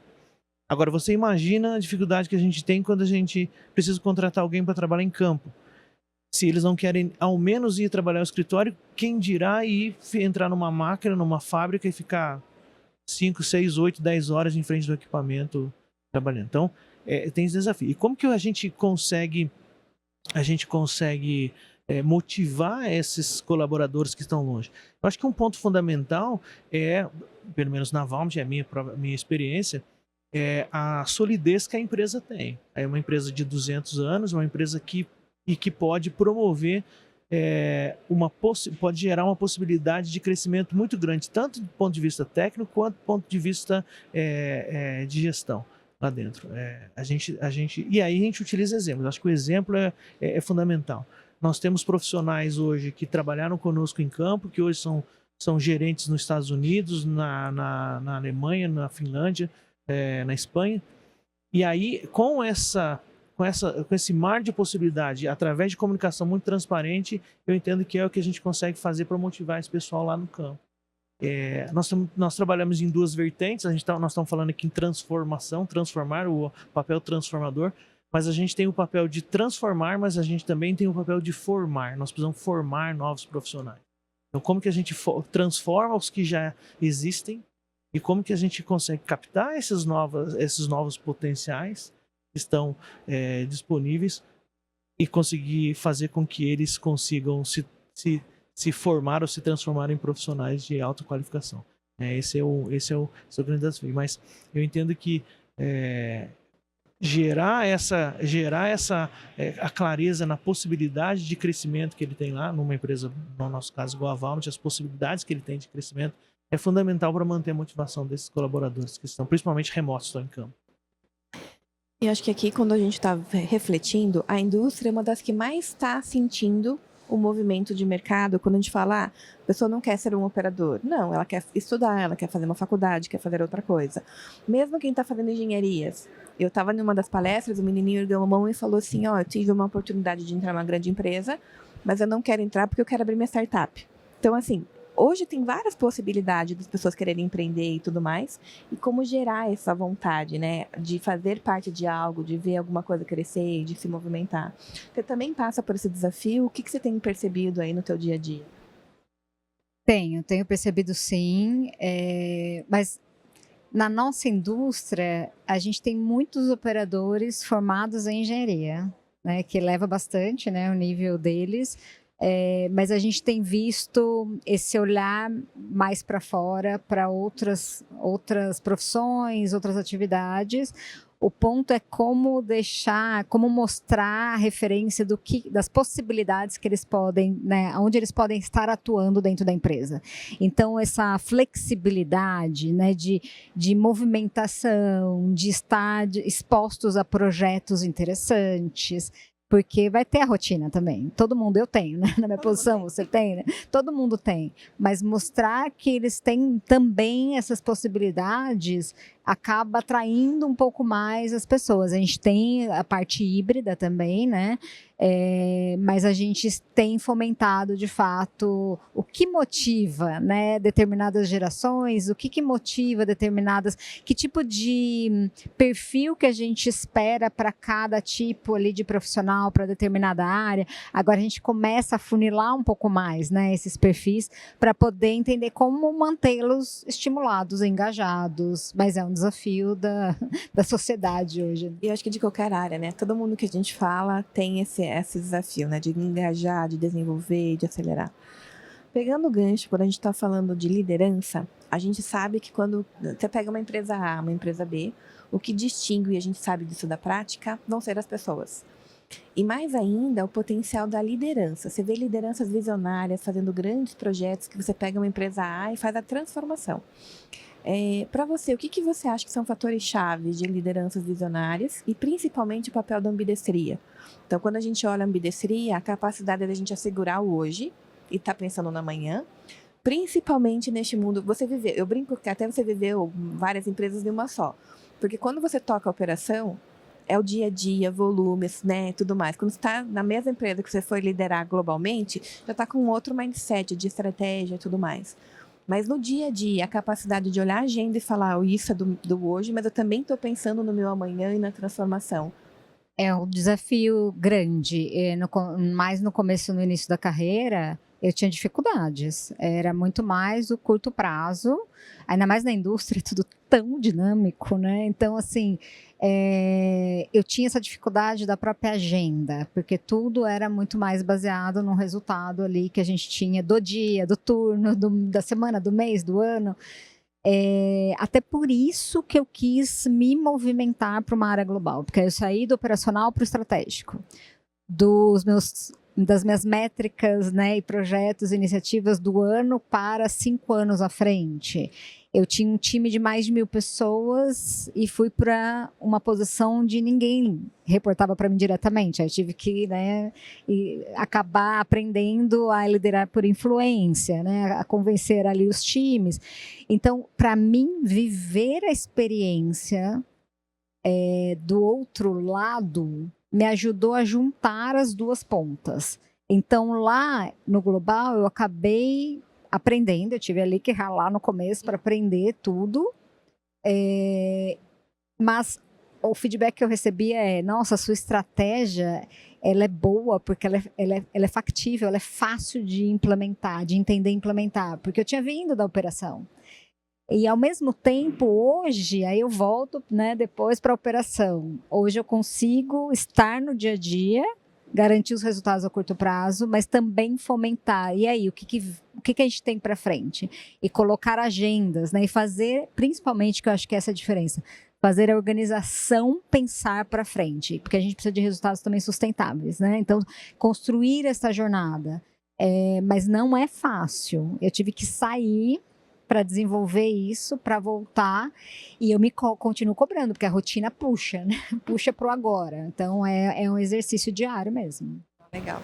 Speaker 4: Agora, você imagina a dificuldade que a gente tem quando a gente precisa contratar alguém para trabalhar em campo. Se eles não querem, ao menos, ir trabalhar no escritório, quem dirá ir entrar numa máquina, numa fábrica e ficar 5, 6, 8, 10 horas em frente do equipamento trabalhando. Então, tem esse desafio. E como que a gente consegue motivar esses colaboradores que estão longe? Eu acho que um ponto fundamental pelo menos na Valmet, é a minha experiência, é a solidez que a empresa tem. É uma empresa de 200 anos, uma empresa que pode promover, pode gerar uma possibilidade de crescimento muito grande, tanto do ponto de vista técnico quanto do ponto de vista de gestão lá dentro. E aí a gente utiliza exemplos. Acho que o exemplo é fundamental. Nós temos profissionais hoje que trabalharam conosco em campo, que hoje são gerentes nos Estados Unidos, na Alemanha, na Finlândia, na Espanha. E aí, com esse mar de possibilidade, através de comunicação muito transparente, eu entendo que é o que a gente consegue fazer para motivar esse pessoal lá no campo. Nós trabalhamos em duas vertentes, nós estamos falando aqui em transformar, o papel transformador, mas a gente tem o papel de transformar, mas a gente também tem o papel de formar. Nós precisamos formar novos profissionais. Então, como que a gente transforma os que já existem e como que a gente consegue captar esses novos potenciais que estão disponíveis e conseguir fazer com que eles consigam se formar ou se transformar em profissionais de alta qualificação. Esse é o grande desafio. Mas eu entendo que gerar a clareza na possibilidade de crescimento que ele tem lá, numa empresa, no nosso caso, igual a Valmet, as possibilidades que ele tem de crescimento, é fundamental para manter a motivação desses colaboradores que estão, principalmente remotos, estão em campo.
Speaker 2: E acho que aqui, quando a gente está refletindo, a indústria é uma das que mais está sentindo o movimento de mercado. Quando a gente fala, a pessoa não quer ser um operador. Não, ela quer estudar, ela quer fazer uma faculdade, quer fazer outra coisa. Mesmo quem está fazendo engenharias. Eu estava numa das palestras, o menininho ergueu a mão e falou assim, eu tive uma oportunidade de entrar numa grande empresa, mas eu não quero entrar porque eu quero abrir minha startup. Então, assim, hoje tem várias possibilidades das pessoas quererem empreender e tudo mais, e como gerar essa vontade, né, de fazer parte de algo, de ver alguma coisa crescer, de se movimentar. Você também passa por esse desafio? O que você tem percebido aí no teu dia a dia?
Speaker 3: Tenho percebido sim, mas na nossa indústria a gente tem muitos operadores formados em engenharia, né, que eleva bastante, né, o nível deles. Mas a gente tem visto esse olhar mais para fora, para outras profissões, outras atividades. O ponto é como mostrar a referência das possibilidades que eles podem, né, onde eles podem estar atuando dentro da empresa. Então, essa flexibilidade, né, de movimentação, de estar expostos a projetos interessantes, porque vai ter a rotina também. Todo mundo, eu tenho, né? Na minha posição, você tem, né? Todo mundo tem. Mas mostrar que eles têm também essas possibilidades acaba atraindo um pouco mais as pessoas. A gente tem a parte híbrida também, né? Mas a gente tem fomentado, de fato, o que motiva, né, determinadas gerações, o que motiva que tipo de perfil que a gente espera para cada tipo ali de profissional, para determinada área. Agora a gente começa a funilar um pouco mais, né, esses perfis, para poder entender como mantê-los estimulados, engajados, mas é um desafio da sociedade hoje.
Speaker 2: E eu acho que de qualquer área, né, todo mundo que a gente fala tem esse desafio, né, de engajar, de desenvolver, de acelerar. Pegando o gancho, quando a gente está falando de liderança, a gente sabe que quando você pega uma empresa A, uma empresa B, o que distingue, e a gente sabe disso da prática, vão ser as pessoas. E mais ainda, o potencial da liderança. Você vê lideranças visionárias fazendo grandes projetos que você pega uma empresa A e faz a transformação. Para você, o que você acha que são fatores-chave de lideranças visionárias e principalmente o papel da ambidestria? Então, quando a gente olha a ambidestria, a capacidade da gente assegurar o hoje e estar pensando no amanhã, principalmente neste mundo, você viveu, eu brinco que até você viveu várias empresas em uma só, porque quando você toca a operação, é o dia a dia, volumes, né, tudo mais. Quando você está na mesma empresa que você foi liderar globalmente, já está com outro mindset de estratégia e tudo mais. Mas no dia a dia, a capacidade de olhar a agenda e falar, isso é do hoje, mas eu também estou pensando no meu amanhã e na transformação.
Speaker 3: É um desafio grande, mais no começo, no início da carreira, eu tinha dificuldades, era muito mais o curto prazo, ainda mais na indústria, tudo tão dinâmico, né? Então, assim, eu tinha essa dificuldade da própria agenda, porque tudo era muito mais baseado no resultado ali que a gente tinha do dia, do turno, da semana, do mês, do ano. Até por isso que eu quis me movimentar para uma área global, porque eu saí do operacional para o estratégico, das minhas métricas, né, e projetos, iniciativas do ano para 5 anos à frente. Eu tinha um time de mais de 1.000 pessoas e fui para uma posição onde ninguém reportava para mim diretamente. Aí eu tive que, né, acabar aprendendo a liderar por influência, né, a convencer ali os times. Então, para mim, viver a experiência do outro lado me ajudou a juntar as duas pontas. Então, lá no global, eu acabei aprendendo, eu tive ali que ralar no começo para aprender tudo, mas o feedback que eu recebia nossa, sua estratégia, ela é boa, porque ela é factível, ela é fácil de implementar, de entender e implementar, porque eu tinha vindo da operação. E, ao mesmo tempo, hoje, aí eu volto, né, depois para a operação. Hoje eu consigo estar no dia a dia, garantir os resultados a curto prazo, mas também fomentar. E aí, o que a gente tem para frente? E colocar agendas, né, e fazer, principalmente, que eu acho que essa é a diferença, fazer a organização pensar para frente, porque a gente precisa de resultados também sustentáveis, né? Então, construir essa jornada. Mas não é fácil. Eu tive que sair para desenvolver isso, para voltar, e eu continuo cobrando, porque a rotina puxa, né? Puxa para o agora. Então, é um exercício diário mesmo.
Speaker 2: Legal.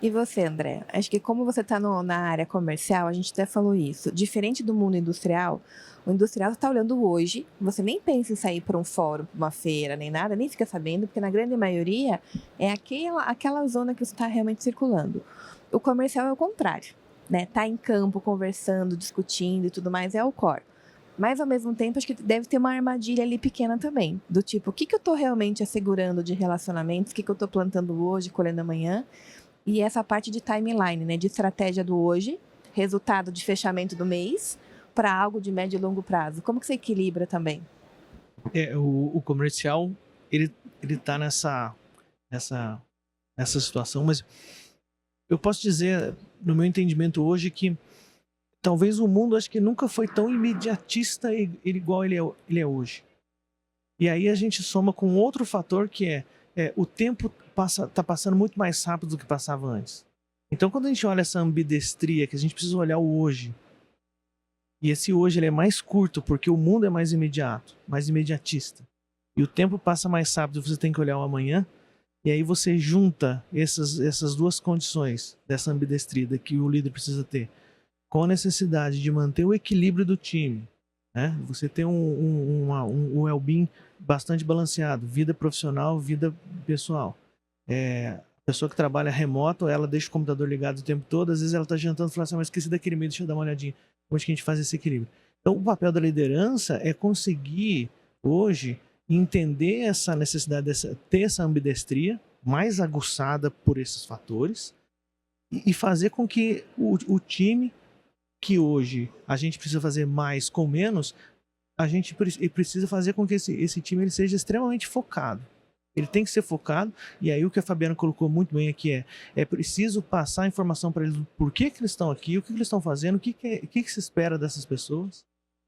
Speaker 2: E você, André? Acho que como você está na área comercial, a gente até falou isso. Diferente do mundo industrial, o industrial está olhando hoje, você nem pensa em sair para um fórum, para uma feira, nem nada, nem fica sabendo, porque na grande maioria é aquela zona que você está realmente circulando. O comercial é o contrário. Né, tá em campo, conversando, discutindo e tudo mais, é o core. Mas, ao mesmo tempo, acho que deve ter uma armadilha ali pequena também, do tipo, o que eu estou realmente assegurando de relacionamentos, o que eu estou plantando hoje, colhendo amanhã, e essa parte de timeline, né, de estratégia do hoje, resultado de fechamento do mês, para algo de médio e longo prazo. Como que você equilibra também?
Speaker 4: O comercial, ele tá nessa situação, mas eu posso dizer, no meu entendimento hoje, que talvez o mundo, acho que nunca foi tão imediatista igual ele é hoje. E aí a gente soma com outro fator que o tempo tá passando muito mais rápido do que passava antes. Então, quando a gente olha essa ambidestria, que a gente precisa olhar o hoje, e esse hoje ele é mais curto porque o mundo é mais imediato, mais imediatista, e o tempo passa mais rápido, você tem que olhar o amanhã. E aí você junta essas duas condições dessa ambidestria que o líder precisa ter, com a necessidade de manter o equilíbrio do time, né? Você tem um well-being bastante balanceado, vida profissional, vida pessoal. A pessoa que trabalha remoto, ela deixa o computador ligado o tempo todo, às vezes ela está jantando e fala assim, mas esqueci daquele e-mail, deixa eu dar uma olhadinha. Como é que a gente faz esse equilíbrio? Então, o papel da liderança é conseguir, hoje, entender essa necessidade de ter essa ambidestria mais aguçada por esses fatores e fazer com que o time, que hoje a gente precisa fazer mais com menos, a gente precisa fazer com que esse time ele seja extremamente focado. Ele tem que ser focado, e aí o que a Fabiana colocou muito bem aqui é preciso passar a informação para eles do porquê que eles estão aqui, o que eles estão fazendo, o que se espera dessas pessoas,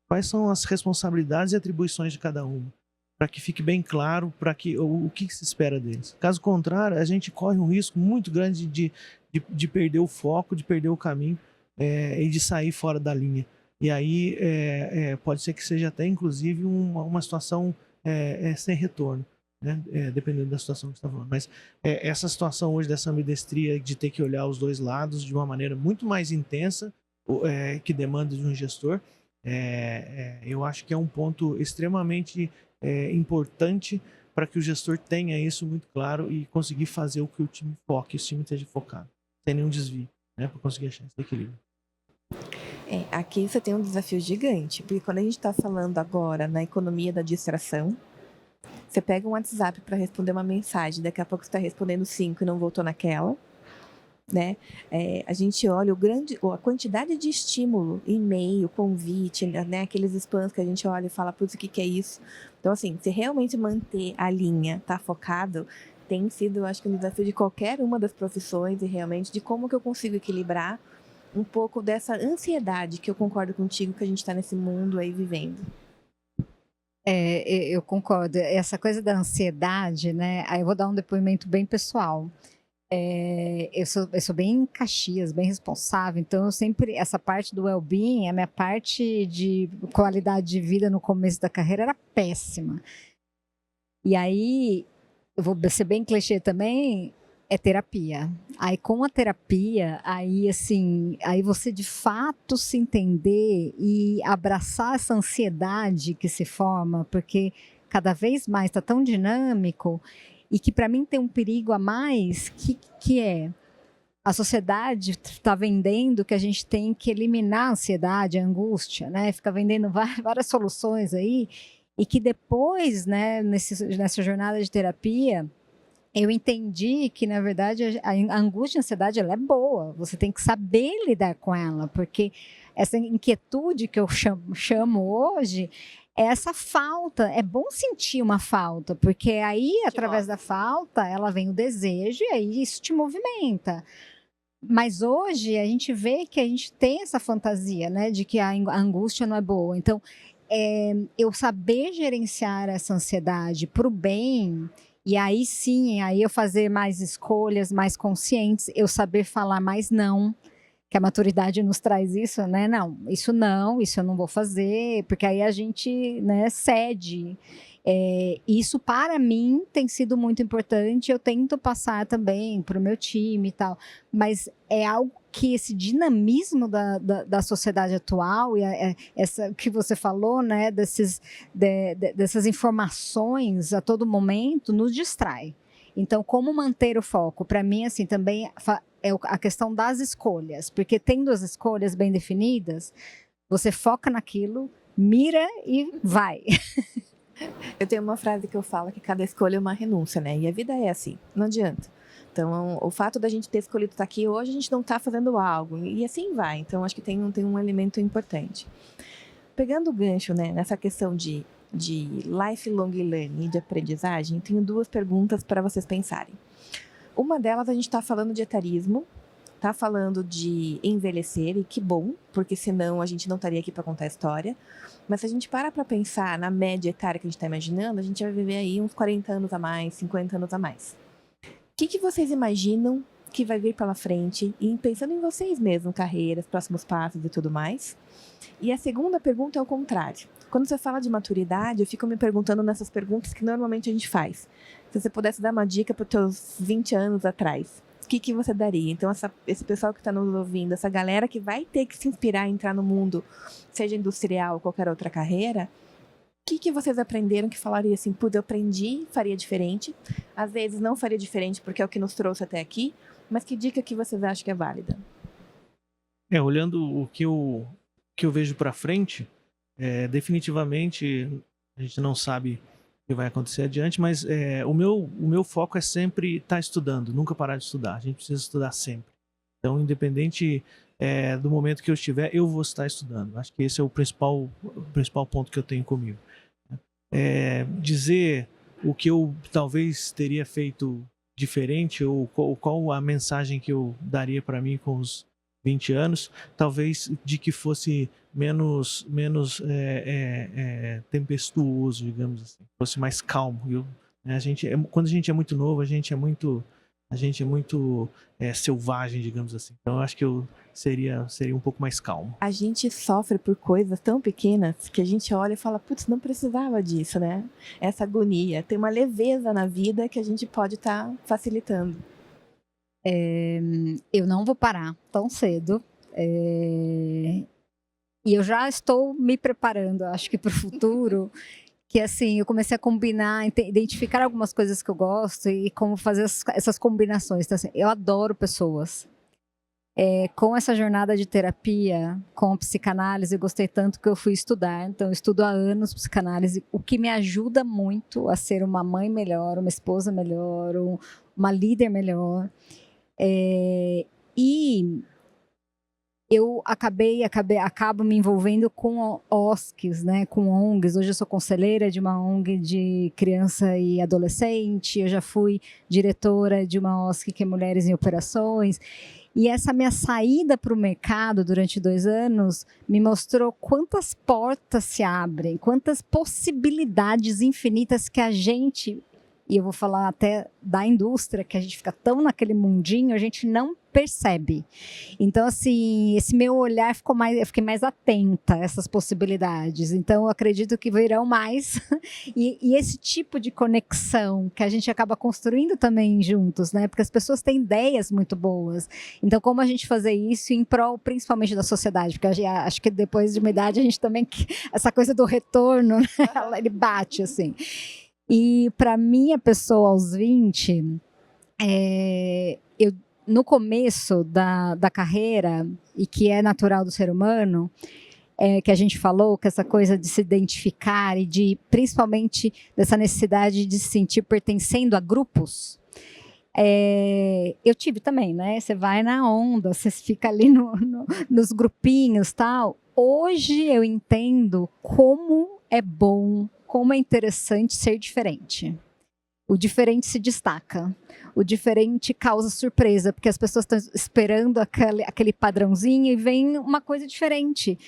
Speaker 4: quais são as responsabilidades e atribuições de cada uma. para que fique bem claro o que se espera deles. Caso contrário, a gente corre um risco muito grande de perder o foco, de perder o caminho e de sair fora da linha. E aí pode ser que seja até, inclusive, uma situação sem retorno, né? Dependendo da situação que você está falando. Mas essa situação hoje dessa ambidestria, de ter que olhar os dois lados de uma maneira muito mais intensa, que demanda de um gestor, eu acho que é um ponto extremamente importante para que o gestor tenha isso muito claro e conseguir fazer o que o time foque, o time esteja focado, sem nenhum desvio, né? Para conseguir achar esse equilíbrio.
Speaker 2: Aqui você tem um desafio gigante, porque quando a gente está falando agora na economia da distração, você pega um WhatsApp para responder uma mensagem, daqui a pouco você está respondendo 5 e não voltou naquela, né? A gente olha a quantidade de estímulo, e-mail, convite, né? Aqueles spams que a gente olha e fala, putz, o que é isso? Então, assim, se realmente manter a linha, tá focado, tem sido, eu acho que um desafio de qualquer uma das profissões e realmente de como que eu consigo equilibrar um pouco dessa ansiedade que eu concordo contigo que a gente está nesse mundo aí vivendo.
Speaker 3: Eu concordo. Essa coisa da ansiedade, né? Aí eu vou dar um depoimento bem pessoal. Eu sou bem Caxias, bem responsável, então eu sempre, essa parte do well-being, a minha parte de qualidade de vida no começo da carreira era péssima. E aí, eu vou ser bem clichê também, é terapia. Aí com a terapia, aí você de fato se entender e abraçar essa ansiedade que se forma, porque cada vez mais está tão dinâmico e que para mim tem um perigo a mais, que é a sociedade está vendendo que a gente tem que eliminar a ansiedade, a angústia, né? Fica vendendo várias soluções aí, e que depois, né, nessa jornada de terapia, eu entendi que, na verdade, a angústia e a ansiedade ela é boa. Você tem que saber lidar com ela, porque essa inquietude que eu chamo hoje é essa falta. É bom sentir uma falta, porque aí, através da falta, ela vem o desejo e aí isso te movimenta. Mas hoje a gente vê que a gente tem essa fantasia, né, de que a angústia não é boa. Então, eu saber gerenciar essa ansiedade para o bem. E aí sim, aí eu fazer mais escolhas, mais conscientes, eu saber falar mais não, que a maturidade nos traz isso, né? Não, isso eu não vou fazer, porque aí a gente, né, cede. Isso para mim tem sido muito importante, eu tento passar também para o meu time e tal, mas é algo que esse dinamismo da sociedade atual e essa que você falou, né, dessas informações a todo momento nos distrai. Então, como manter o foco? Para mim, assim, também é a questão das escolhas, porque tendo as escolhas bem definidas, você foca naquilo, mira e vai.
Speaker 2: Eu tenho uma frase que eu falo que cada escolha é uma renúncia, né? E a vida é assim, não adianta. Então, o fato da gente ter escolhido estar aqui hoje, a gente não está fazendo algo. E assim vai. Então, acho que tem um elemento importante. Pegando o gancho, né, nessa questão de lifelong learning, de aprendizagem, tenho 2 perguntas para vocês pensarem. Uma delas, a gente está falando de etarismo, está falando de envelhecer, e que bom, porque senão a gente não estaria aqui para contar a história. Mas se a gente para pensar na média etária que a gente está imaginando, a gente vai viver aí uns 40 anos a mais, 50 anos a mais. O que vocês imaginam que vai vir pela frente, e pensando em vocês mesmos, carreiras, próximos passos e tudo mais? E a segunda pergunta é o contrário. Quando você fala de maturidade, eu fico me perguntando nessas perguntas que normalmente a gente faz. Se você pudesse dar uma dica para os teus 20 anos atrás, o que você daria? Então, esse pessoal que está nos ouvindo, essa galera que vai ter que se inspirar a entrar no mundo, seja industrial ou qualquer outra carreira, o que vocês aprenderam que falaria assim, eu aprendi, faria diferente, às vezes não faria diferente porque é o que nos trouxe até aqui, mas que dica que vocês acham que é válida?
Speaker 4: Olhando o que eu vejo para frente, definitivamente a gente não sabe o que vai acontecer adiante, mas o meu foco é sempre estar estudando, nunca parar de estudar. A gente precisa estudar sempre. Então, independente do momento que eu estiver, eu vou estar estudando. Acho que esse é o principal ponto que eu tenho comigo. Dizer o que eu talvez teria feito diferente ou qual a mensagem que eu daria para mim com os 20 anos, talvez de que fosse menos tempestuoso, digamos assim, fosse mais calmo. Né, quando a gente é muito novo, a gente é muito selvagem, digamos assim. Então eu acho que eu seria um pouco mais calmo.
Speaker 2: A gente sofre por coisas tão pequenas que a gente olha e fala, putz, não precisava disso, né? Essa agonia. Tem uma leveza na vida que a gente pode estar facilitando.
Speaker 3: Eu não vou parar tão cedo. E eu já estou me preparando, acho que para o futuro, que assim, eu comecei a combinar, identificar algumas coisas que eu gosto e como fazer essas combinações. Então, assim, eu adoro pessoas. Com essa jornada de terapia, com a psicanálise, eu gostei tanto que eu fui estudar. Então, eu estudo há anos psicanálise, o que me ajuda muito a ser uma mãe melhor, uma esposa melhor, uma líder melhor. E eu acabo me envolvendo com OSCs, né, com ONGs. Hoje eu sou conselheira de uma ONG de criança e adolescente, eu já fui diretora de uma OSC que é Mulheres em Operações. E essa minha saída para o mercado durante 2 anos me mostrou quantas portas se abrem, quantas possibilidades infinitas que a gente, e eu vou falar até da indústria, que a gente fica tão naquele mundinho, a gente não percebe. Então, assim, esse meu olhar eu fiquei mais atenta a essas possibilidades. Então, eu acredito que virão mais. E esse tipo de conexão que a gente acaba construindo também juntos, né? Porque as pessoas têm ideias muito boas. Então, como a gente fazer isso em prol, principalmente da sociedade? Porque acho que depois de uma idade, a gente também... Essa coisa do retorno, né? Ele bate, assim. E para minha pessoa aos 20, eu no começo da carreira, e que é natural do ser humano, que a gente falou, que essa coisa de se identificar e de, principalmente, dessa necessidade de se sentir pertencendo a grupos, eu tive também, né? Você vai na onda, você fica ali nos grupinhos, tal. Hoje eu entendo como é bom, como é interessante ser diferente. O diferente se destaca. O diferente causa surpresa, porque as pessoas estão esperando aquele padrãozinho e vem uma coisa diferente.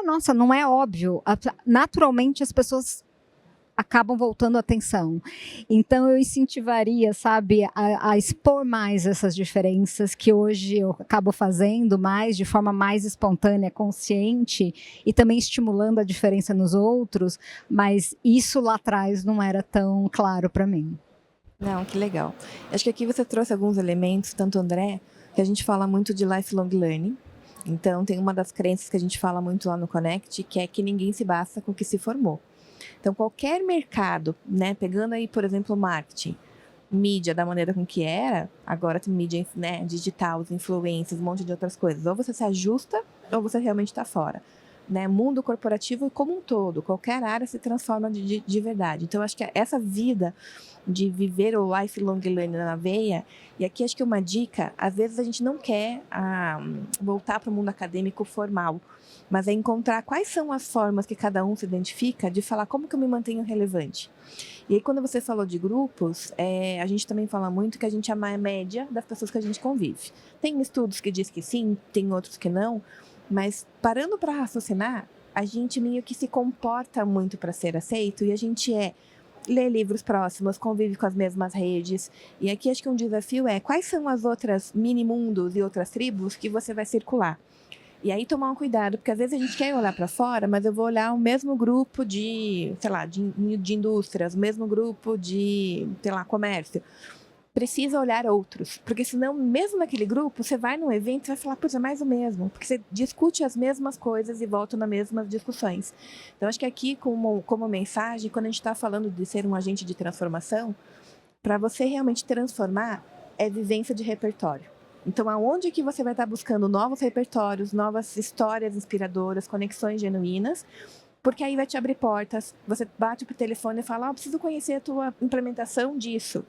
Speaker 3: Nossa, não é óbvio. Naturalmente, as pessoas acabam voltando a atenção. Então, eu incentivaria, sabe, a expor mais essas diferenças que hoje eu acabo fazendo mais, de forma mais espontânea, consciente, e também estimulando a diferença nos outros, mas isso lá atrás não era tão claro para mim.
Speaker 2: Não, que legal. Acho que aqui você trouxe alguns elementos, tanto André, que a gente fala muito de lifelong learning. Então, tem uma das crenças que a gente fala muito lá no Connect, que é que ninguém se basta com o que se formou. Então, qualquer mercado, né, pegando aí, por exemplo, o marketing, mídia da maneira com que era, agora tem mídia, né, digital, os influencers, um monte de outras coisas. Ou você se ajusta, ou você realmente está fora. Né, mundo corporativo como um todo, qualquer área se transforma de verdade. Então, acho que essa vida de viver o lifelong learning na veia, e aqui acho que uma dica, às vezes a gente não quer voltar para o mundo acadêmico formal, mas é encontrar quais são as formas que cada um se identifica de falar como que eu me mantenho relevante. E aí, quando você falou de grupos, a gente também fala muito que a gente é a média das pessoas que a gente convive. Tem estudos que dizem que sim, tem outros que não, mas parando para raciocinar, a gente meio que se comporta muito para ser aceito e a gente lê livros próximos, convive com as mesmas redes. E aqui acho que um desafio quais são as outras mini-mundos e outras tribos que você vai circular. E aí tomar um cuidado, porque às vezes a gente quer olhar para fora, mas eu vou olhar o mesmo grupo de, sei lá, de indústrias, o mesmo grupo de, sei lá, comércio. Precisa olhar outros, porque senão, mesmo naquele grupo, você vai num evento e vai falar, putz, é mais o mesmo, porque você discute as mesmas coisas e volta nas mesmas discussões. Então, acho que aqui, como mensagem, quando a gente está falando de ser um agente de transformação, para você realmente transformar, é vivência de repertório. Então, aonde que você vai estar buscando novos repertórios, novas histórias inspiradoras, conexões genuínas, porque aí vai te abrir portas, você bate pro telefone e fala, preciso conhecer a tua implementação disso.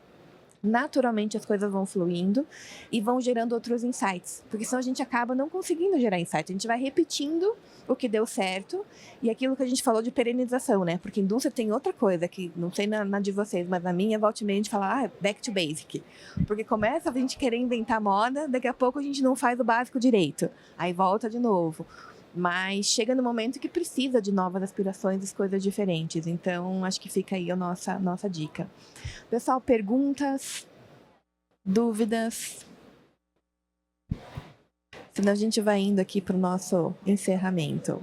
Speaker 2: naturalmente as coisas vão fluindo e vão gerando outros insights, porque senão a gente acaba não conseguindo gerar insights, a gente vai repetindo o que deu certo e aquilo que a gente falou de perenização, né? Porque indústria tem outra coisa que não sei na de vocês, mas na minha volta e meia a gente fala, back to basic, porque começa a gente querer inventar moda, daqui a pouco a gente não faz o básico direito, aí volta de novo. Mas chega no momento que precisa de novas aspirações e coisas diferentes. Então, acho que fica aí a nossa dica. Pessoal, perguntas? Dúvidas? Senão a gente vai indo aqui para o nosso encerramento.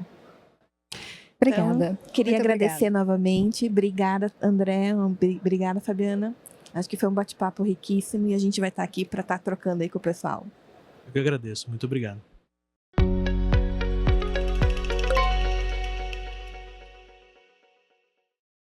Speaker 3: Obrigada.
Speaker 2: Então, queria
Speaker 3: Muito
Speaker 2: agradecer novamente. Obrigada, André. Obrigada, Fabiana. Acho que foi um bate-papo riquíssimo e a gente vai estar aqui para estar trocando aí com o pessoal.
Speaker 4: Eu que agradeço. Muito obrigado.